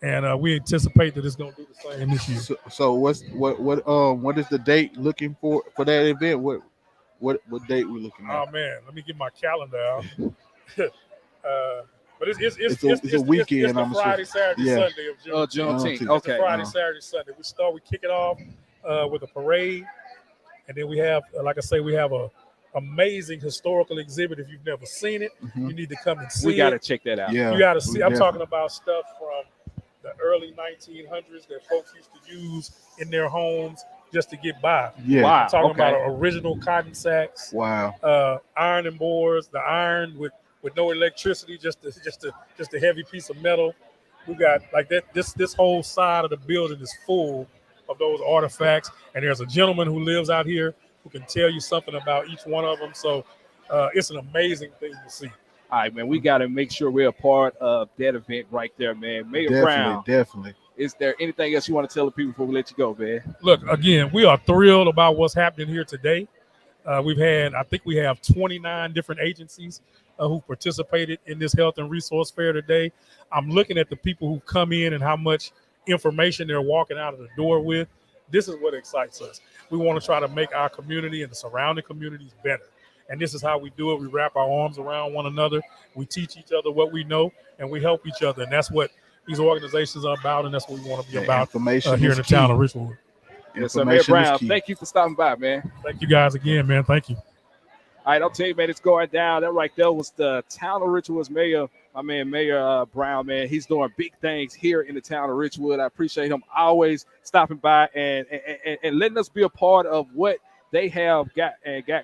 [SPEAKER 5] and we anticipate that it's going to do the same this year.
[SPEAKER 3] So what is the date looking for that event? What date we looking at?
[SPEAKER 5] Oh man, let me get my calendar out. But it's
[SPEAKER 3] a weekend.
[SPEAKER 5] It's the Friday, Saturday, Sunday of
[SPEAKER 2] Juneteenth.
[SPEAKER 5] Okay. Friday, Saturday, Sunday. We kick it off with a parade, and then we have, like I say, we have a amazing historical exhibit. If you've never seen it, you need to come and see
[SPEAKER 2] We got to
[SPEAKER 5] it.
[SPEAKER 2] check that out.
[SPEAKER 3] Yeah,
[SPEAKER 5] You got to see. I'm
[SPEAKER 3] definitely.
[SPEAKER 5] talking about stuff from the early 1900s that folks used to use in their homes just to get by.
[SPEAKER 3] Yeah.
[SPEAKER 2] Wow.
[SPEAKER 5] I'm talking
[SPEAKER 2] Okay.
[SPEAKER 5] about original cotton sacks,
[SPEAKER 3] Wow.
[SPEAKER 5] ironing boards, the iron with no electricity, just a heavy piece of metal. We got like that. This whole side of the building is full of those artifacts, and there's a gentleman who lives out here who can tell you something about each one of them. So it's an amazing thing to see.
[SPEAKER 2] All right, man. We got to make sure we're a part of that event right there, man. Mayor Brown,
[SPEAKER 3] Definitely.
[SPEAKER 2] is there anything else you want to tell the people before we let you go, man?
[SPEAKER 5] Look, again, we are thrilled about what's happening here today. I think we have 29 different agencies who participated in this health and resource fair today. I'm looking at the people who come in and how much information they're walking out of the door with. This is what excites us. We want to try to make our community and the surrounding communities better. And this is how we do it. We wrap our arms around one another. We teach each other what we know, and we help each other. And that's what these organizations are about, and that's what we want to be about here in the town of Richwood.
[SPEAKER 2] Yes, sir. Mayor Brown, thank you for stopping by, man.
[SPEAKER 5] Thank you guys again, man. Thank you.
[SPEAKER 2] All right, I'll tell you, man, it's going down. That right there was the town of Richwood's mayor, my man, Mayor Brown, man. He's doing big things here in the town of Richwood. I appreciate him always stopping by and letting us be a part of what they have got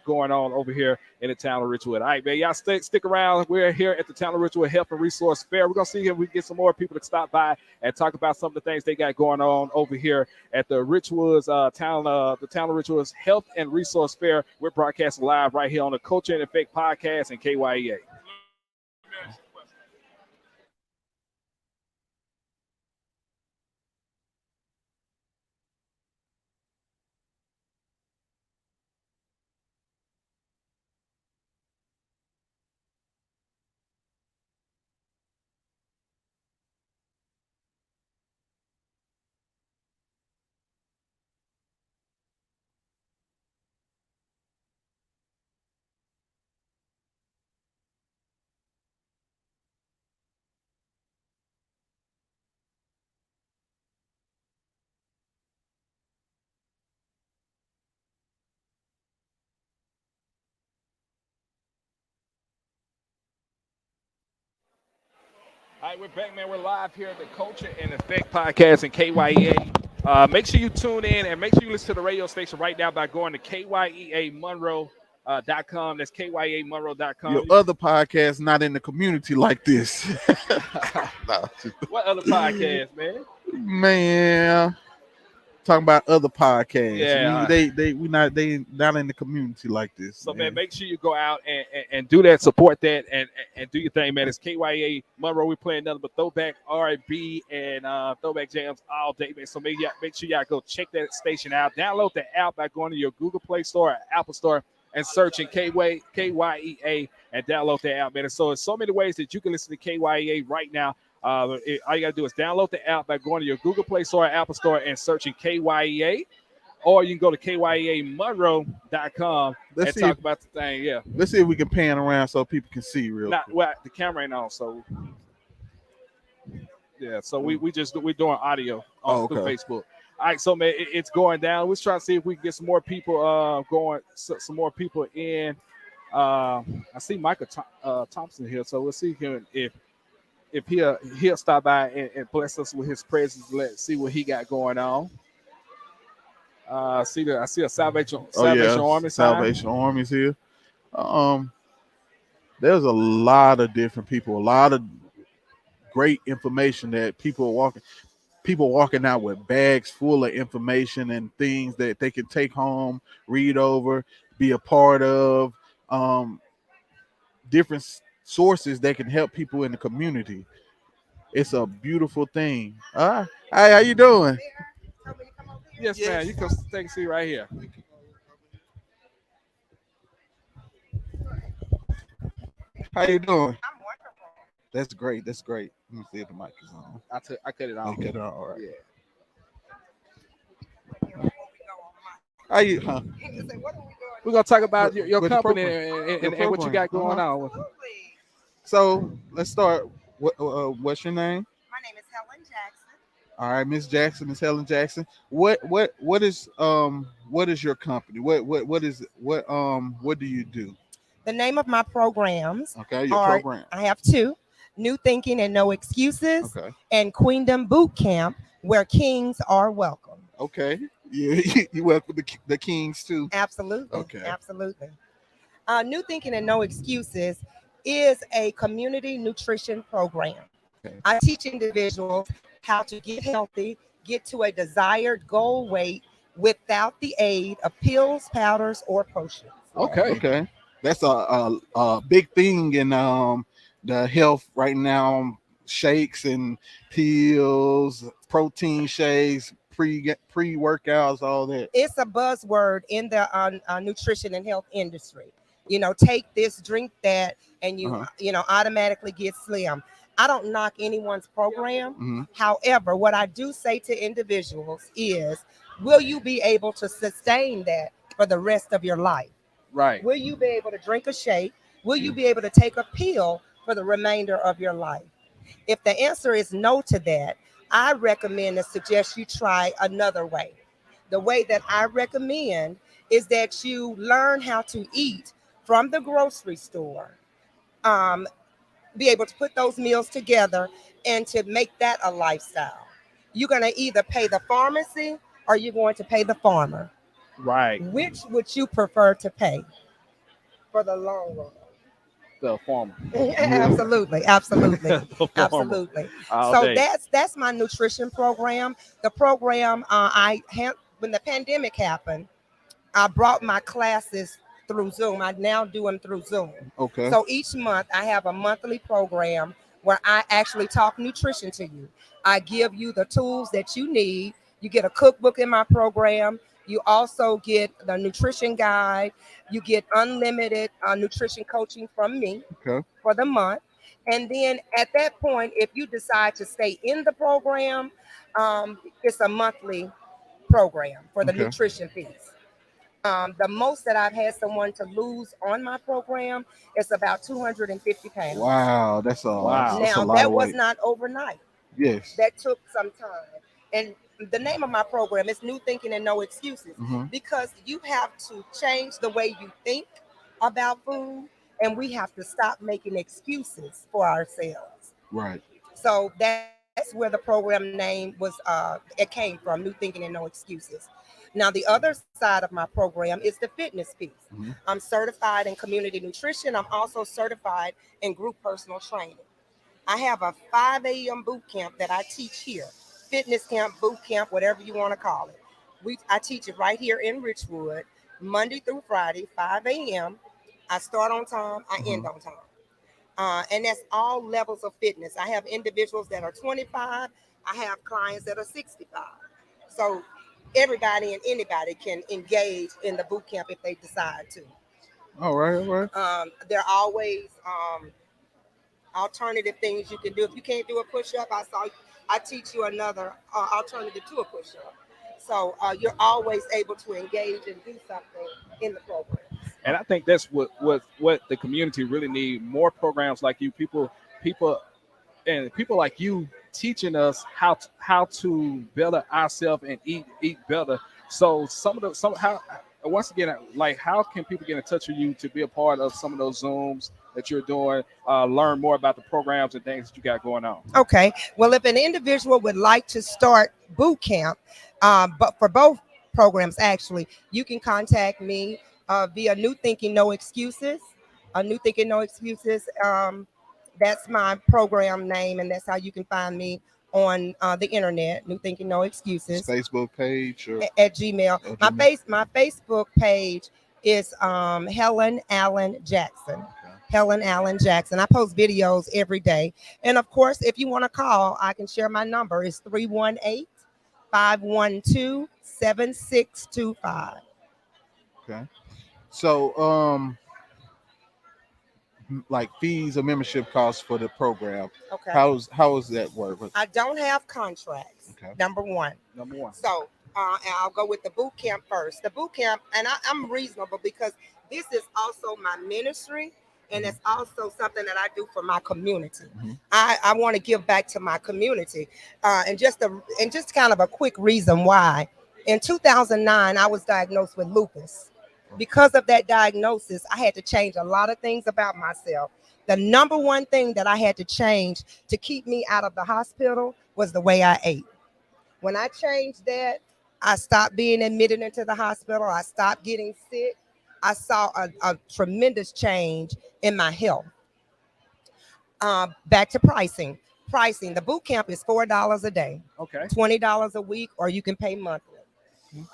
[SPEAKER 2] going on over here in the town of Richwood. All right, man, y'all stick around. We're here at the town of Richwood Health and Resource Fair. We're gonna see if we can get some more people to stop by and talk about some of the things they got going on over here at the Richwood's the town of Richwood's Health and Resource Fair. We're broadcasting live right here on the Culture and Effect podcast and KYEA. All right, we're back, man. We're live here at the Culture and Effect podcast and KYEA. Make sure you tune in and make sure you listen to the radio station right now by going to KYEAMonroe.com. That's KYEAMonroe.com.
[SPEAKER 3] Your other podcast not in the community like this.
[SPEAKER 2] No. What other podcast, man?
[SPEAKER 3] Man, talking about other podcasts.
[SPEAKER 2] Yeah,
[SPEAKER 3] they not in the community like this.
[SPEAKER 2] So man, make sure you go out and do that, support that, and do your thing, man. It's KYEA Monroe. We playing nothing but throwback R&B and throwback jams all day, man. So make sure y'all go check that station out. Download the app by going to your Google Play Store or Apple Store and searching KYEA and download the app, man. And so there's so many ways that you can listen to KYEA right now. All you got to do is download the app by going to your Google Play Store or Apple Store and searching KYEA. Or you can go to KYEAMonroe.com and talk about the thing. Yeah.
[SPEAKER 3] Let's see if we can pan around so people can see real quick.
[SPEAKER 2] Well, the camera ain't on, so yeah. So we're doing audio on through Facebook. All right, so man, it's going down. We're trying to see if we can get some more people some more people in. I see Michael Thompson here, so we'll see him if he'll stop by and bless us with his presence. Let's see what he got going on. I see a Salvation Army.
[SPEAKER 3] Salvation Army's here. There's a lot of different people, a lot of great information that people walking out with bags full of information and things that they can take home, read over, be a part of, different sources that can help people in the community. It's a beautiful thing. Hi, how you doing?
[SPEAKER 2] Yes, man. You can take a seat right here.
[SPEAKER 3] How you doing? I'm wonderful. That's great. That's great. Let me see if the mic is on.
[SPEAKER 2] I cut it off.
[SPEAKER 3] You cut it on. All right.
[SPEAKER 2] Yeah.
[SPEAKER 3] How you?
[SPEAKER 2] We're gonna talk about your company and what you got going on.
[SPEAKER 3] So let's start. What's your name?
[SPEAKER 6] My name is Helen Jackson.
[SPEAKER 3] All right, Miss Jackson, Miss Helen Jackson. What is what is your company? What is it? What do you do?
[SPEAKER 6] The name of my programs
[SPEAKER 3] Okay, your
[SPEAKER 6] are,
[SPEAKER 3] program.
[SPEAKER 6] I have two: New Thinking and No Excuses,
[SPEAKER 3] Okay.
[SPEAKER 6] and Queendom Boot Camp, where kings are welcome.
[SPEAKER 3] Okay. You work with the Kings too.
[SPEAKER 6] Absolutely.
[SPEAKER 3] Okay.
[SPEAKER 6] Absolutely. New Thinking and No Excuses is a community nutrition program.
[SPEAKER 3] Okay.
[SPEAKER 6] I teach individuals how to get healthy, get to a desired goal weight without the aid of pills, powders, or potions.
[SPEAKER 2] Okay.
[SPEAKER 3] Okay. That's a big thing in the health right now. Shakes and pills, protein shakes, pre workouts, all that.
[SPEAKER 6] It's a buzzword in the nutrition and health industry. Take this, drink that, and
[SPEAKER 3] Uh-huh.
[SPEAKER 6] automatically get slim. I don't knock anyone's program.
[SPEAKER 3] Hmm.
[SPEAKER 6] However, what I do say to individuals is, will you be able to sustain that for the rest of your life?
[SPEAKER 2] Right.
[SPEAKER 6] Will you be able to drink a shake? Will you be able to take a pill for the remainder of your life? If the answer is no to that, I recommend and suggest you try another way. The way that I recommend is that you learn how to eat from the grocery store, um, be able to put those meals together and to make that a lifestyle. You're going to either pay the pharmacy or you're going to pay the farmer.
[SPEAKER 2] Right.
[SPEAKER 6] Which would you prefer to pay for the long run?
[SPEAKER 2] The farmer.
[SPEAKER 6] Absolutely, absolutely,
[SPEAKER 2] The farmer.
[SPEAKER 6] absolutely.
[SPEAKER 2] All
[SPEAKER 6] So
[SPEAKER 2] day.
[SPEAKER 6] that's my nutrition program. The program I had when the pandemic happened, I brought my classes through Zoom. I now do them through Zoom.
[SPEAKER 3] Okay.
[SPEAKER 6] So each month I have a monthly program where I actually talk nutrition to you. I give you the tools that you need. You get a cookbook in my program. You also get the nutrition guide. You get unlimited nutrition coaching from me
[SPEAKER 3] Okay.
[SPEAKER 6] for the month. And then at that point, if you decide to stay in the program, it's a monthly program for the
[SPEAKER 3] Okay.
[SPEAKER 6] nutrition piece. The most that I've had someone to lose on my program is about 250 pounds.
[SPEAKER 3] Wow,
[SPEAKER 2] Wow.
[SPEAKER 3] that's a
[SPEAKER 6] Now,
[SPEAKER 3] lot
[SPEAKER 6] that
[SPEAKER 3] of
[SPEAKER 6] was
[SPEAKER 3] weight.
[SPEAKER 6] not overnight.
[SPEAKER 3] Yes.
[SPEAKER 6] That took some time. And the name of my program is New Thinking and No Excuses,
[SPEAKER 3] Hmm.
[SPEAKER 6] because you have to change the way you think about food, and we have to stop making excuses for ourselves.
[SPEAKER 3] Right.
[SPEAKER 6] So that's where the program name was. It came from, New Thinking and No Excuses. Now, the other side of my program is the fitness piece.
[SPEAKER 3] Hmm.
[SPEAKER 6] I'm certified in community nutrition. I'm also certified in group personal training. I have a 5 a.m. boot camp that I teach here, fitness camp, boot camp, whatever you want to call it. I teach it right here in Richwood, Monday through Friday, 5 a.m. I start on time, I
[SPEAKER 3] Hmm.
[SPEAKER 6] end on time. And that's all levels of fitness. I have individuals that are 25. I have clients that are 65. So everybody and anybody can engage in the boot camp if they decide to.
[SPEAKER 3] All right. All right.
[SPEAKER 6] There are always alternative things you can do. If you can't do a push-up, I teach you another alternative to a push-up. So you're always able to engage and do something in the program.
[SPEAKER 2] And I think that's what the community really need, more programs like you, people and people like you teaching us how to better ourselves and eat better. So some how once again, like, how can people get in touch with you to be a part of some of those Zooms that you're doing, learn more about the programs and things that you got going on?
[SPEAKER 6] Okay. Well, if an individual would like to start boot camp, but for both programs, actually, you can contact me via New Thinking No Excuses. New Thinking No Excuses. That's my program name, and that's how you can find me on the internet. New Thinking No Excuses
[SPEAKER 3] Facebook page or
[SPEAKER 6] at Gmail.
[SPEAKER 3] Gmail?
[SPEAKER 6] My Facebook page is Helen Allen Jackson. Helen Allen Jackson. I post videos every day. And of course, if you want to call, I can share my number. It's 318-512-7625.
[SPEAKER 3] Okay. So like fees or membership costs for the program.
[SPEAKER 6] Okay.
[SPEAKER 3] How is that work?
[SPEAKER 6] I don't have contracts.
[SPEAKER 3] Okay.
[SPEAKER 6] Number one.
[SPEAKER 2] Number one.
[SPEAKER 6] So and I'll go with the boot camp first. The boot camp, and I'm reasonable because this is also my ministry, and it's also something that I do for my community.
[SPEAKER 3] Mm-hmm.
[SPEAKER 6] I want to give back to my community, and just kind of a quick reason why In 2009, I was diagnosed with lupus. Because of that diagnosis, I had to change a lot of things about myself. The number one thing that I had to change to keep me out of the hospital was the way I ate. When I changed that, I stopped being admitted into the hospital. I stopped getting sick. I saw a tremendous change in my health. Back to pricing. Pricing. The boot camp is $4 a day,
[SPEAKER 2] Okay.
[SPEAKER 6] $20 a week, or you can pay monthly.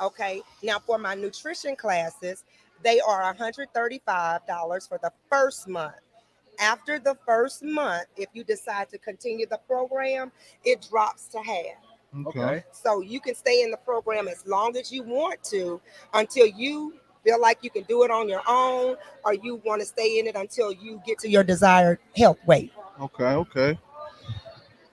[SPEAKER 6] Okay. Now for my nutrition classes, they are $135 for the first month. After the first month, if you decide to continue the program, it drops to half.
[SPEAKER 2] Okay.
[SPEAKER 6] So you can stay in the program as long as you want to until you feel like you can do it on your own, or you want to stay in it until you get to your desired health weight.
[SPEAKER 3] Okay.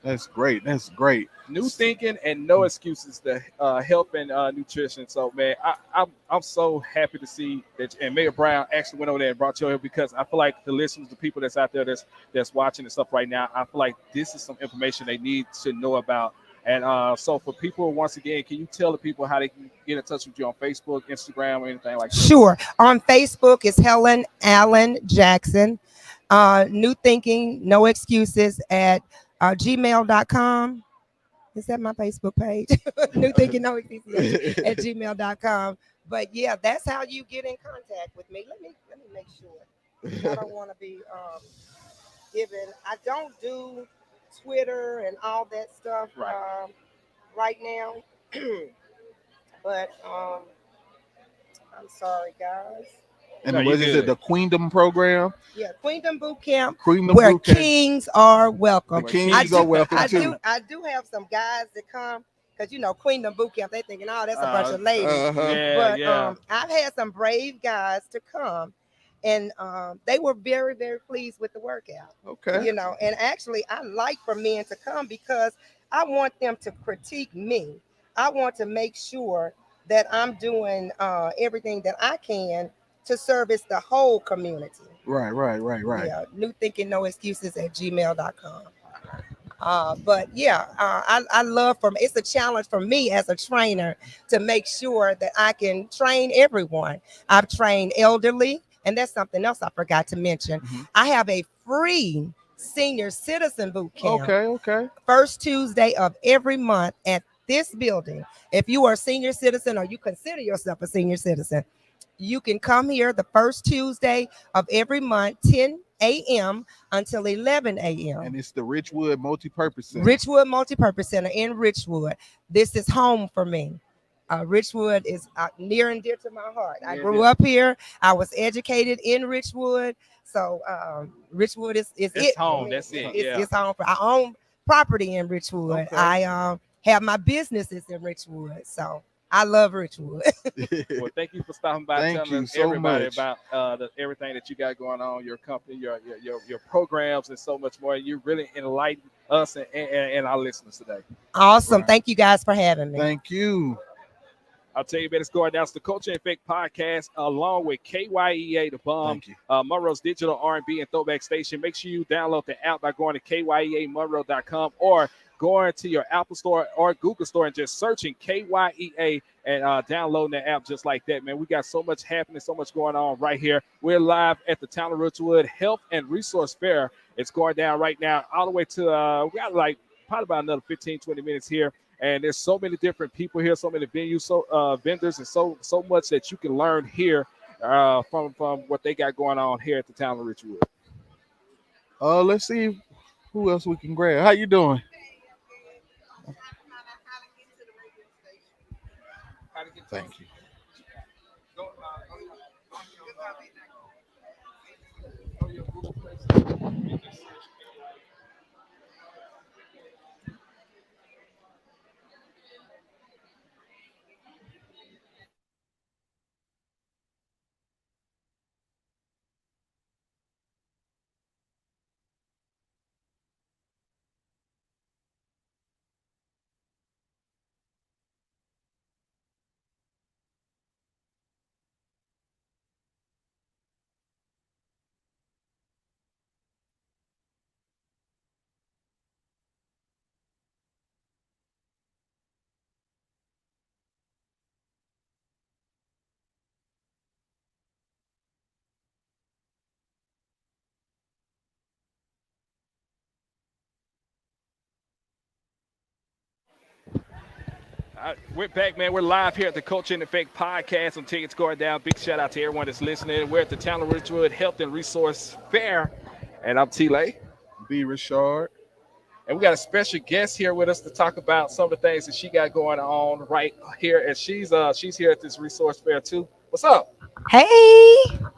[SPEAKER 3] That's great. That's great.
[SPEAKER 2] New thinking and no excuses to health and nutrition. So man, I'm so happy to see that. And Mayor Brown actually went over there and brought you here because I feel like the listeners, the people that's out there that's watching and stuff right now, I feel like this is some information they need to know about. And so for people, once again, can you tell the people how they can get in touch with you on Facebook, Instagram, or anything like that?
[SPEAKER 6] Sure. On Facebook is Helen Allen Jackson. New Thinking, No Excuses at gmail.com. Is that my Facebook page? New Thinking, No Excuses at gmail.com. But yeah, that's how you get in contact with me. Let me make sure. I don't want to be giving. I don't do Twitter and all that stuff right now. But I'm sorry, guys.
[SPEAKER 3] And
[SPEAKER 2] No,
[SPEAKER 3] what
[SPEAKER 2] you
[SPEAKER 3] is it?
[SPEAKER 2] good.
[SPEAKER 3] The Queendom program.
[SPEAKER 6] Yeah, Queendom Boot Camp,
[SPEAKER 3] Queendom
[SPEAKER 6] where
[SPEAKER 3] Boot Camp.
[SPEAKER 6] kings are welcome.
[SPEAKER 3] The kings are welcome too.
[SPEAKER 6] I do have some guys that come because Queendom Boot Camp. They thinking, oh, that's a bunch of ladies.
[SPEAKER 2] Yeah,
[SPEAKER 6] But
[SPEAKER 2] yeah.
[SPEAKER 6] I've had some brave guys to come, and they were very, very pleased with the workout.
[SPEAKER 3] Okay.
[SPEAKER 6] And actually, I like for men to come because I want them to critique me. I want to make sure that I'm doing everything that I can to service the whole community.
[SPEAKER 3] Right.
[SPEAKER 6] Yeah, new thinking, no excuses at gmail.com. But yeah, I love it's a challenge for me as a trainer to make sure that I can train everyone. I've trained elderly, and that's something else I forgot to mention. I have a free senior citizen boot camp.
[SPEAKER 3] Okay.
[SPEAKER 6] First Tuesday of every month at this building. If you are a senior citizen or you consider yourself a senior citizen, you can come here the first Tuesday of every month, 10 a.m. until 11 a.m.
[SPEAKER 3] And it's the Richwood Multipurpose Center.
[SPEAKER 6] Richwood Multipurpose Center in Richwood. This is home for me. Richwood is near and dear to my heart. I grew up here. I was educated in Richwood. So Richwood is
[SPEAKER 2] It's home. That's it.
[SPEAKER 6] It's home. I own property in Richwood.
[SPEAKER 3] Okay.
[SPEAKER 6] I have my businesses in Richwood. So I love Richwood.
[SPEAKER 2] Well, thank you for stopping by,
[SPEAKER 3] Thank
[SPEAKER 2] telling
[SPEAKER 3] you so
[SPEAKER 2] everybody
[SPEAKER 3] much.
[SPEAKER 2] about everything that you got going on, your company, your programs, and so much more. You really enlightened us and our listeners today.
[SPEAKER 6] Awesome.
[SPEAKER 3] Right.
[SPEAKER 6] Thank you guys for having me.
[SPEAKER 3] Thank you.
[SPEAKER 2] I'll tell you about it's going down. It's the Culture Effect podcast along with KYEA, the bomb,
[SPEAKER 3] Thank you.
[SPEAKER 2] Monroe's digital R&B and throwback station. Make sure you download the app by going to kyeamonroe.com or going to your Apple Store or Google Store and just searching KYEA and downloading the app just like that, man. We got so much happening, so much going on right here. We're live at the Town of Richwood Health and Resource Fair. It's going down right now all the way to, we got like probably about another 15, 20 minutes here. And there's so many different people here, so many venues, vendors, and so much that you can learn here from what they got going on here at the Town of Richwood.
[SPEAKER 3] Let's see who else we can grab. How you doing? Thank you.
[SPEAKER 2] We're back, man. We're live here at the Culture and Effect podcast on Tickets Going Down. Big shout out to everyone that's listening. We're at the Town of Richwood Health and Resource Fair, and I'm T-Lay.
[SPEAKER 3] B. Richard.
[SPEAKER 2] And we got a special guest here with us to talk about some of the things that she got going on right here. And she's here at this resource fair too. What's up?
[SPEAKER 7] Hey.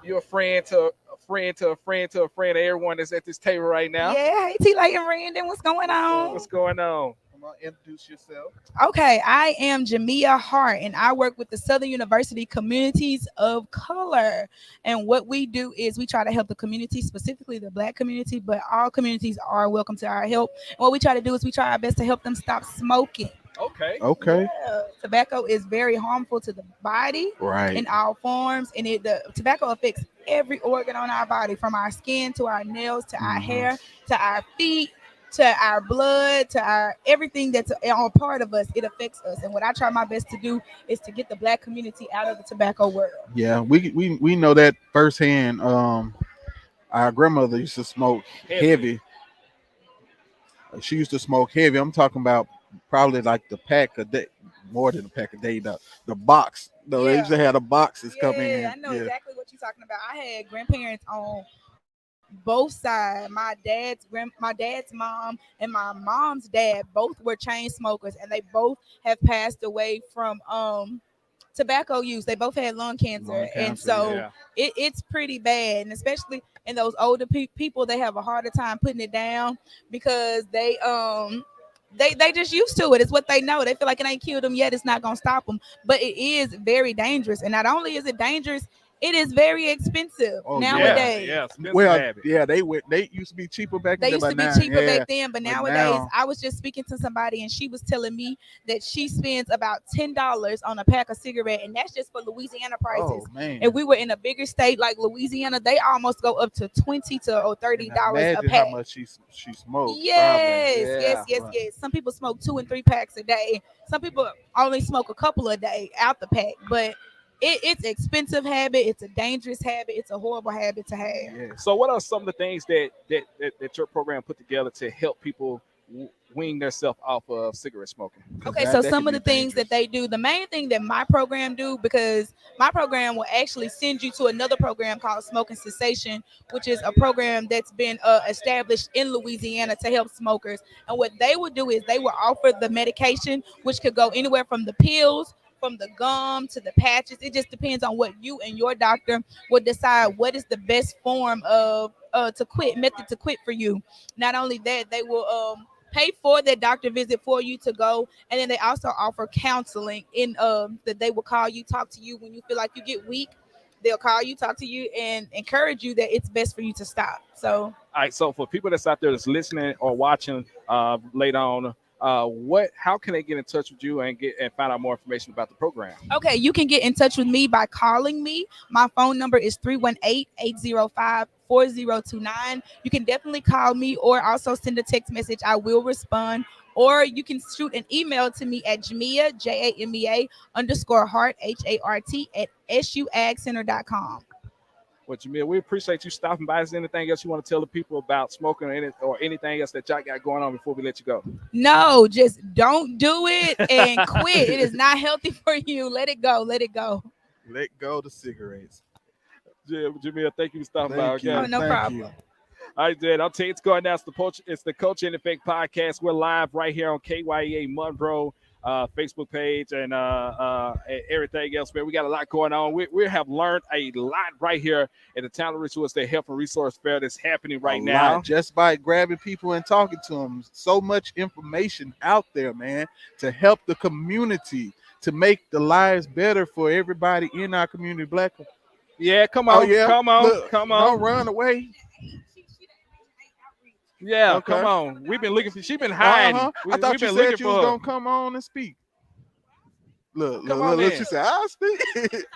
[SPEAKER 2] You're a friend to a friend to a friend to a friend of everyone that's at this table right now.
[SPEAKER 7] Yeah. Hey, T-Lay and Brandon. What's going on?
[SPEAKER 2] What's going on?
[SPEAKER 3] Come on, introduce yourself.
[SPEAKER 7] Okay. I am Jamia Hart, and I work with the Southern University Communities of Color. And what we do is we try to help the community, specifically the Black community, but all communities are welcome to our help. And what we try to do is we try our best to help them stop smoking.
[SPEAKER 2] Okay.
[SPEAKER 7] Yeah. Tobacco is very harmful to the body
[SPEAKER 3] Right.
[SPEAKER 7] in all forms, and the tobacco affects every organ on our body, from our skin to our nails to our hair to our feet to our blood to our everything that's a part of us. It affects us, and what I try my best to do is to get the Black community out of the tobacco world.
[SPEAKER 3] Yeah, we know that firsthand. Our grandmother used to smoke heavy. She used to smoke heavy. I'm talking about probably like the pack a day, more than a pack a day. The box. No, they used to have the boxes coming in.
[SPEAKER 7] I know exactly what you're talking about. I had grandparents on both sides. My dad's mom and my mom's dad both were chain smokers, and they both have passed away from tobacco use. They both had lung cancer, and so it's pretty bad, and especially in those older people, they have a harder time putting it down because they just used to it. It's what they know. They feel like it ain't killed them yet. It's not gonna stop them, but it is very dangerous. And not only is it dangerous, it is very expensive nowadays.
[SPEAKER 3] They used to be cheaper back then.
[SPEAKER 7] They used to be cheaper back then, but nowadays, I was just speaking to somebody, and she was telling me that she spends about $10 on a pack of cigarette, and that's just for Louisiana prices.
[SPEAKER 3] Oh, man.
[SPEAKER 7] If we were in a bigger state like Louisiana, they almost go up to $20 to $30 a pack.
[SPEAKER 3] How much she smokes?
[SPEAKER 7] Yes. Some people smoke 2 and 3 packs a day. Some people only smoke a couple a day out the pack, but it's an expensive habit. It's a dangerous habit. It's a horrible habit to have.
[SPEAKER 2] Yeah. So what are some of the things that your program put together to help people wean themselves off of cigarette smoking?
[SPEAKER 7] Okay, so some of the things that they do, the main thing that my program do, because my program will actually send you to another program called Smoking Cessation, which is a program that's been established in Louisiana to help smokers. And what they will do is they will offer the medication, which could go anywhere from the pills, from the gum to the patches. It just depends on what you and your doctor would decide what is the best form of method to quit for you. Not only that, they will pay for that doctor visit for you to go, and then they also offer counseling in that they will call you, talk to you when you feel like you get weak. They'll call you, talk to you, and encourage you that it's best for you to stop. So,
[SPEAKER 2] all right. So for people that's out there that's listening or watching later on, how can they get in touch with you and find out more information about the program?
[SPEAKER 7] Okay, you can get in touch with me by calling me. My phone number is 318-805-4029. You can definitely call me or also send a text message. I will respond. Or you can shoot an email to me at Jamia, JAMEA _Hart, HART at suagcenter.com.
[SPEAKER 2] Well, Jamil, we appreciate you stopping by. Is there anything else you want to tell the people about smoking or anything else that y'all got going on before we let you go?
[SPEAKER 7] No, just don't do it and quit. It is not healthy for you. Let it go. Let it go.
[SPEAKER 3] Let go the cigarettes.
[SPEAKER 2] Yeah, Jamil, thank you for stopping by. Okay?
[SPEAKER 7] Oh, no problem.
[SPEAKER 2] All right, Dad. I'll tell you, it's going down. It's the Culture and Effect podcast. We're live right here on KYEA Monroe Facebook page and everything else, man. We got a lot going on. We have learned a lot right here at the Town of Richwood State Health and Resource Fair that's happening right now.
[SPEAKER 3] Just by grabbing people and talking to them. So much information out there, man, to help the community, to make the lives better for everybody in our community. Black.
[SPEAKER 2] Yeah, come on. Come on.
[SPEAKER 3] Look,
[SPEAKER 2] come on.
[SPEAKER 3] Don't run away.
[SPEAKER 2] Yeah, okay. Come on. We've been looking for. She's been hiding.
[SPEAKER 3] I thought you said you was gonna come on and speak. Look. She said, "I'll speak."
[SPEAKER 7] What you doing over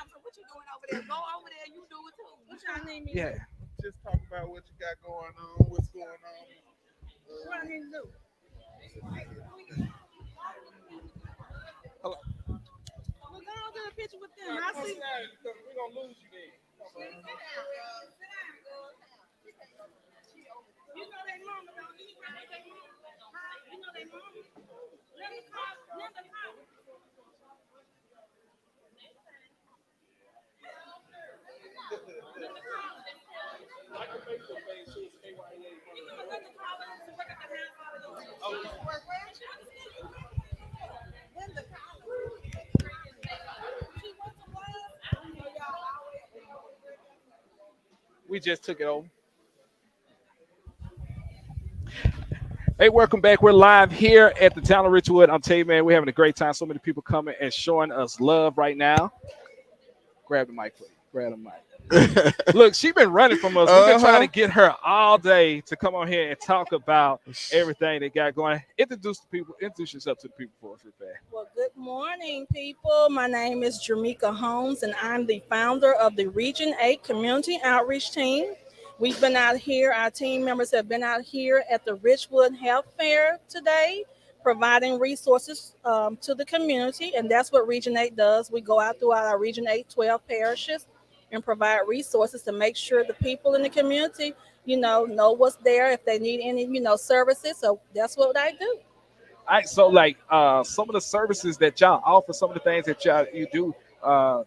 [SPEAKER 7] there? Go over there. You do it too. What y'all need me?
[SPEAKER 2] Yeah.
[SPEAKER 3] Just talk about what you got going on. What's going on?
[SPEAKER 7] What I need to do?
[SPEAKER 2] Hello.
[SPEAKER 7] Well, go on, get a picture with them. I see.
[SPEAKER 2] We're gonna lose you then.
[SPEAKER 7] You know they mama, don't you? You know they mama. Let me call.
[SPEAKER 2] We just took it over. Hey, welcome back. We're live here at the town of Richwood. I'm telling you, man, we're having a great time. So many people coming and showing us love right now. Grab the mic, please. Grab the mic. Look, she's been running from us. We've been trying to get her all day to come on here and talk about everything they got going. Introduce the people. Introduce yourself to the people for us, real fast.
[SPEAKER 8] Well, good morning, people. My name is Jamaica Holmes, and I'm the founder of the Region 8 Community Outreach Team. We've been out here, our team members have been out here at the Richwood Health Fair today, providing resources to the community, and that's what Region 8 does. We go out throughout our Region 8 12 parishes and provide resources to make sure the people in the community, know what's there if they need any, services. So that's what I do.
[SPEAKER 2] All right, so like some of the services that y'all offer, some of the things that you do,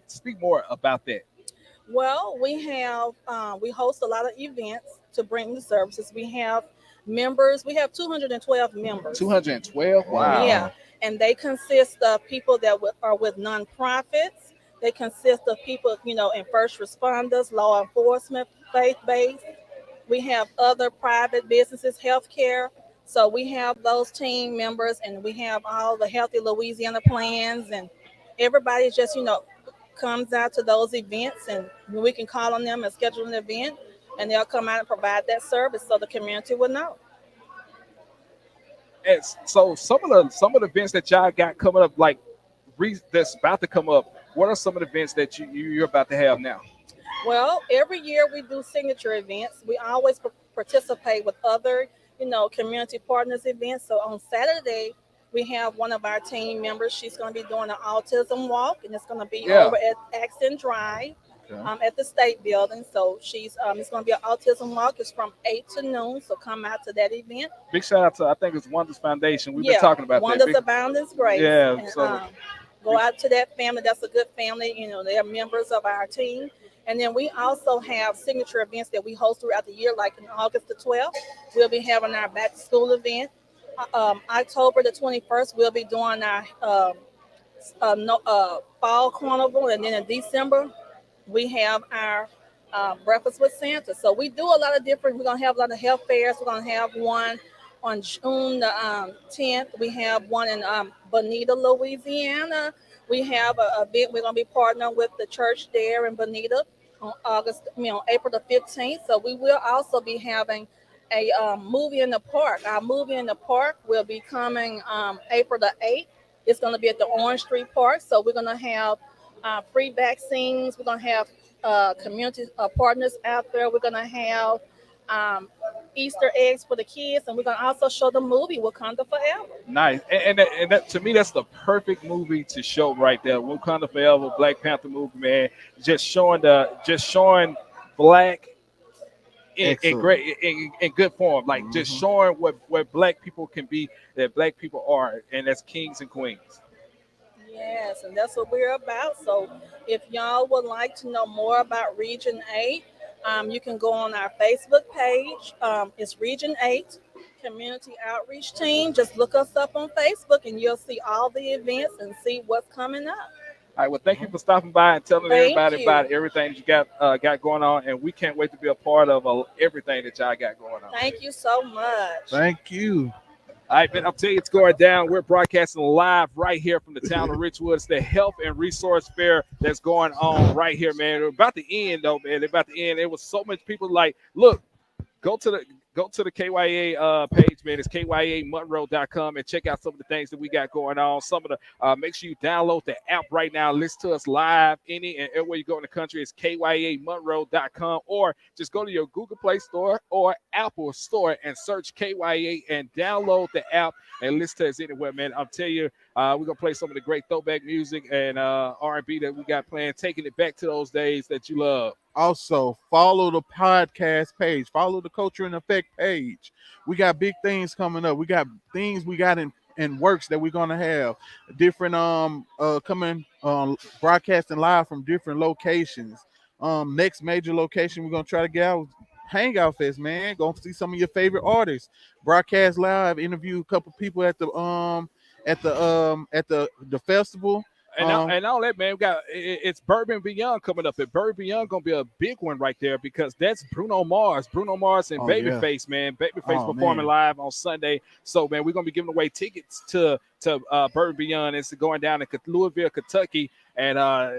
[SPEAKER 2] speak more about that.
[SPEAKER 8] Well, we host a lot of events to bring the services. We have members. We have 212 members.
[SPEAKER 2] 212. Wow.
[SPEAKER 8] Yeah, and they consist of people that are with nonprofits. They consist of people, in first responders, law enforcement, faith-based. We have other private businesses, healthcare. So we have those team members, and we have all the Healthy Louisiana plans, and everybody just, comes out to those events, and we can call on them and schedule an event, and they'll come out and provide that service so the community will know.
[SPEAKER 2] And so some of the events that y'all got coming up, like that's about to come up. What are some of the events that you're about to have now?
[SPEAKER 8] Well, every year we do signature events. We always participate with other, community partners events. So on Saturday, we have one of our team members. She's going to be doing an autism walk, and it's going to be over at Axton Drive at the State Building. So it's going to be an autism walk. It's from 8 to noon. So come out to that event.
[SPEAKER 2] Big shout out to, I think it's Wonders Foundation. We've been talking about
[SPEAKER 8] Wonders
[SPEAKER 2] that.
[SPEAKER 8] Abounding Grace.
[SPEAKER 2] Yeah.
[SPEAKER 8] And,
[SPEAKER 2] so
[SPEAKER 8] go out to that family. That's a good family. They are members of our team. And then we also have signature events that we host throughout the year, like in August the 12th. We'll be having our back to school event. October the 21st, we'll be doing our fall carnival. And then in December, we have our breakfast with Santa. So we do a lot of different, we're going to have a lot of health fairs. We're going to have one on June the 10th. We have one in Bonita, Louisiana. We have an event. We're going to be partnering with the church there in Bonita on April the 15th. So we will also be having a movie in the park. Our movie in the park will be coming April the 8th. It's going to be at the Orange Street Park. So we're going to have free vaccines. We're going to have community partners out there. We're going to have Easter eggs for the kids, and we're going to also show the movie Wakanda Forever.
[SPEAKER 2] Nice. And that, to me, that's the perfect movie to show right there. Wakanda Forever, Black Panther movie, man. Just showing black in good form, like just showing what black people can be, that black people are, and that's kings and queens.
[SPEAKER 8] Yes, and that's what we're about. So if y'all would like to know more about Region 8, you can go on our Facebook page. It's Region 8 Community Outreach Team. Just look us up on Facebook, and you'll see all the events and see what's coming up.
[SPEAKER 2] All right, well, thank you for stopping by and telling everybody about everything that you got going on, and we can't wait to be a part of everything that y'all got going on.
[SPEAKER 8] Thank you so much.
[SPEAKER 3] Thank you.
[SPEAKER 2] All right, man, I'll tell you, it's going down. We're broadcasting live right here from the town of Richwood. It's the Health and Resource Fair that's going on right here, man. We're about to end, though, man. They're about to end. There was so much people like, look, go to the KYA page, man. It's kyamonroe.com, and check out some of the things that we got going on. Some of the make sure you download the app right now. Listen to us live any and everywhere you go in the country. It's kyamonroe.com, or just go to your Google Play Store or Apple Store and search KYA and download the app and listen to us anywhere, man. I'm telling you, we're gonna play some of the great throwback music and R&B that we got playing, taking it back to those days that you love.
[SPEAKER 3] Also, follow the podcast page. Follow the Culture and Effect page. We got big things coming up. We got things we got in works that we're gonna have. Different coming broadcasting live from different locations. Next major location we're gonna try to get out Hangout Fest, man. Gonna see some of your favorite artists. Broadcast live, interview a couple people at the festival.
[SPEAKER 2] And all that, man, we got it's Bourbon Beyond coming up. And Bourbon Beyond gonna be a big one right there because that's Bruno Mars and Babyface, man. Babyface performing live on Sunday. So, man, we're gonna be giving away tickets to Bourbon Beyond. It's going down in Louisville, Kentucky, and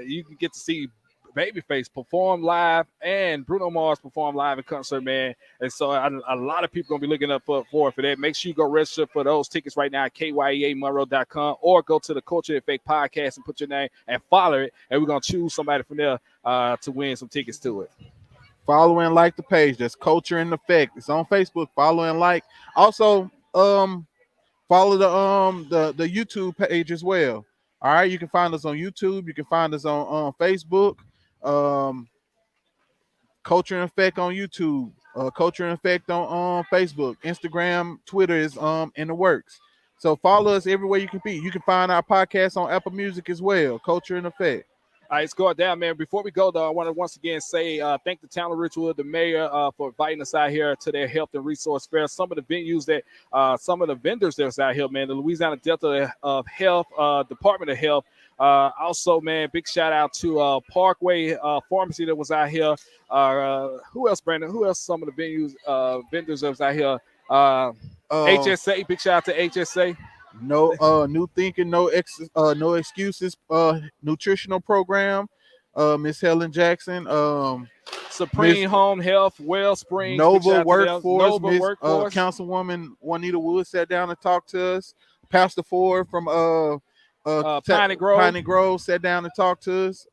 [SPEAKER 2] you can get to see Babyface perform live and Bruno Mars perform live in concert, man. And so a lot of people gonna be looking up for that. Make sure you go register for those tickets right now at kyeamonroe.com or go to the Culture Effect podcast and put your name and follow it, and we're gonna choose somebody from there to win some tickets to it.
[SPEAKER 3] Follow and like the page. That's Culture in Effect. It's on Facebook. Follow and like. Also, follow the YouTube page as well. All right, you can find us on YouTube. You can find us on Facebook. Culture and Effect on YouTube, Culture and Effect on Facebook, Instagram, Twitter is in the works. So follow us everywhere you can be. You can find our podcast on Apple Music as well. Culture and Effect.
[SPEAKER 2] All right, it's going down, man. Before we go, though, I want to once again say thank the town of Richwood, the mayor, for inviting us out here to their health and resource fair. Some of the venues some of the vendors that's out here, man. The Louisiana Delta of Health, Department of Health. Also, man, big shout out to Parkway Pharmacy that was out here. Who else, Brandon? Who else? Some of the venues, vendors that was out here. HSA, big shout out to HSA.
[SPEAKER 3] No new thinking, no excuses, nutritional program. Miss Helen Jackson,
[SPEAKER 2] Supreme Home Health, Wellspring,
[SPEAKER 3] Nova Workforce,
[SPEAKER 2] Workforce.
[SPEAKER 3] Councilwoman Juanita Wood sat down and talked to us. Pastor Ford from
[SPEAKER 2] Piney
[SPEAKER 3] Grove sat down and talked to us.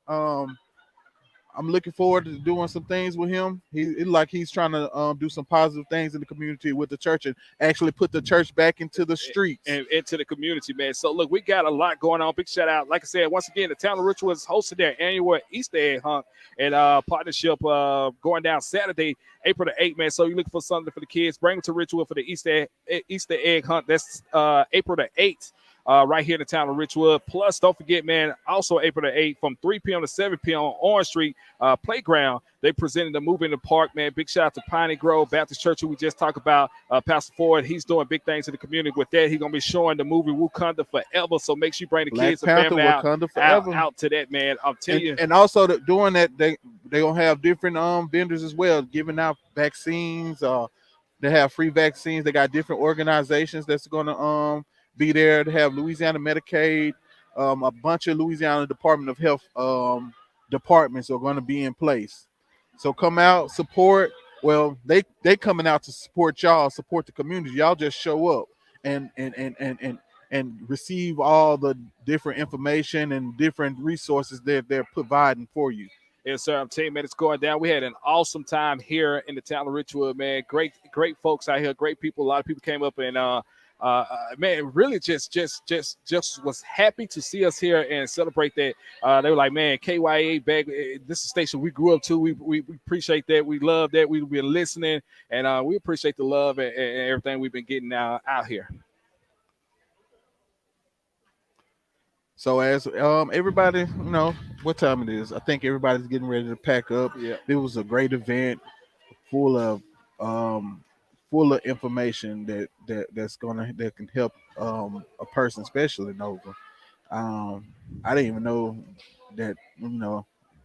[SPEAKER 3] I'm looking forward to doing some things with him. He's trying to do some positive things in the community with the church and actually put the church back into the streets
[SPEAKER 2] and into the community, man. So look, we got a lot going on. Big shout out, like I said, once again, the town of Richwood is hosting their annual Easter egg hunt and partnership going down Saturday, April the 8th, man. So you're looking for something for the kids, bring them to Richwood for the Easter egg hunt. That's April the 8th. Right here in the town of Richwood. Plus, don't forget, man, also April the 8th from 3 p.m. to 7 p.m. on Orange Street Playground. They presented the movie in the park, man. Big shout out to Piney Grove Baptist Church, who we just talked about. Pastor Ford, he's doing big things in the community with that. He's going to be showing the movie Wakanda Forever. So make sure you bring the kids and family out to that, man. I'll tell you.
[SPEAKER 3] And also doing that, they're going to have different vendors as well, giving out vaccines. They have free vaccines. They got different organizations that's going to be there to have Louisiana Medicaid, a bunch of Louisiana Department of Health departments are going to be in place. So come out, support. Well, they coming out to support y'all, support the community. Y'all just show up and receive all the different information and different resources that they're providing for you.
[SPEAKER 2] Yes, sir. I'm telling you, man, it's going down. We had an awesome time here in the town of Richwood, man. Great folks out here, great people. A lot of people came up and man, really just was happy to see us here and celebrate that. They were like, man, KYA back. This is a station we grew up to. We appreciate that. We love that. We've been listening, and we appreciate the love and everything we've been getting out here.
[SPEAKER 3] So as everybody, what time it is. I think everybody's getting ready to pack up.
[SPEAKER 2] Yeah,
[SPEAKER 3] it was a great event, full of information that can help a person, especially Nova. I didn't even know that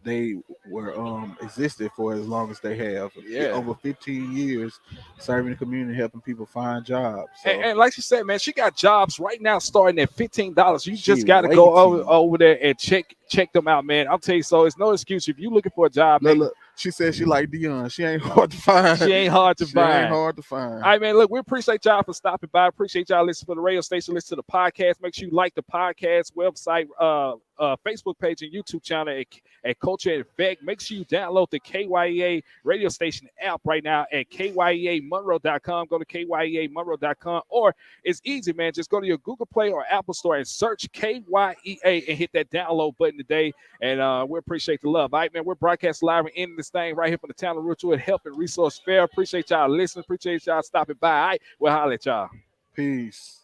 [SPEAKER 3] they were existed for as long as they have. Over 15 years serving the community, helping people find jobs. So.
[SPEAKER 2] And like she said, man, she got jobs right now starting at $15. You just got to go over there and check them out, man. I'll tell you, so it's no excuse if you looking for a job.
[SPEAKER 3] Look, she said she like Dion. She ain't hard to find.
[SPEAKER 2] She ain't hard to find.
[SPEAKER 3] All
[SPEAKER 2] right, man. Look, we appreciate y'all for stopping by. Appreciate y'all listening for the radio station. Listen to the podcast. Make sure you like the podcast website, Facebook page, and YouTube channel at Culture Effect. Make sure you download the KYEA radio station app right now at kyeamonroe.com. Go to kyeamonroe.com, or it's easy, man. Just go to your Google Play or Apple Store and search KYEA and hit that download button today. And we appreciate the love. All right, man. We're broadcasting live and ending this thing right here from the town of Richwood Health and Resource Fair. Appreciate y'all listening. Appreciate y'all stopping by. All right, we'll holler at y'all.
[SPEAKER 3] Peace.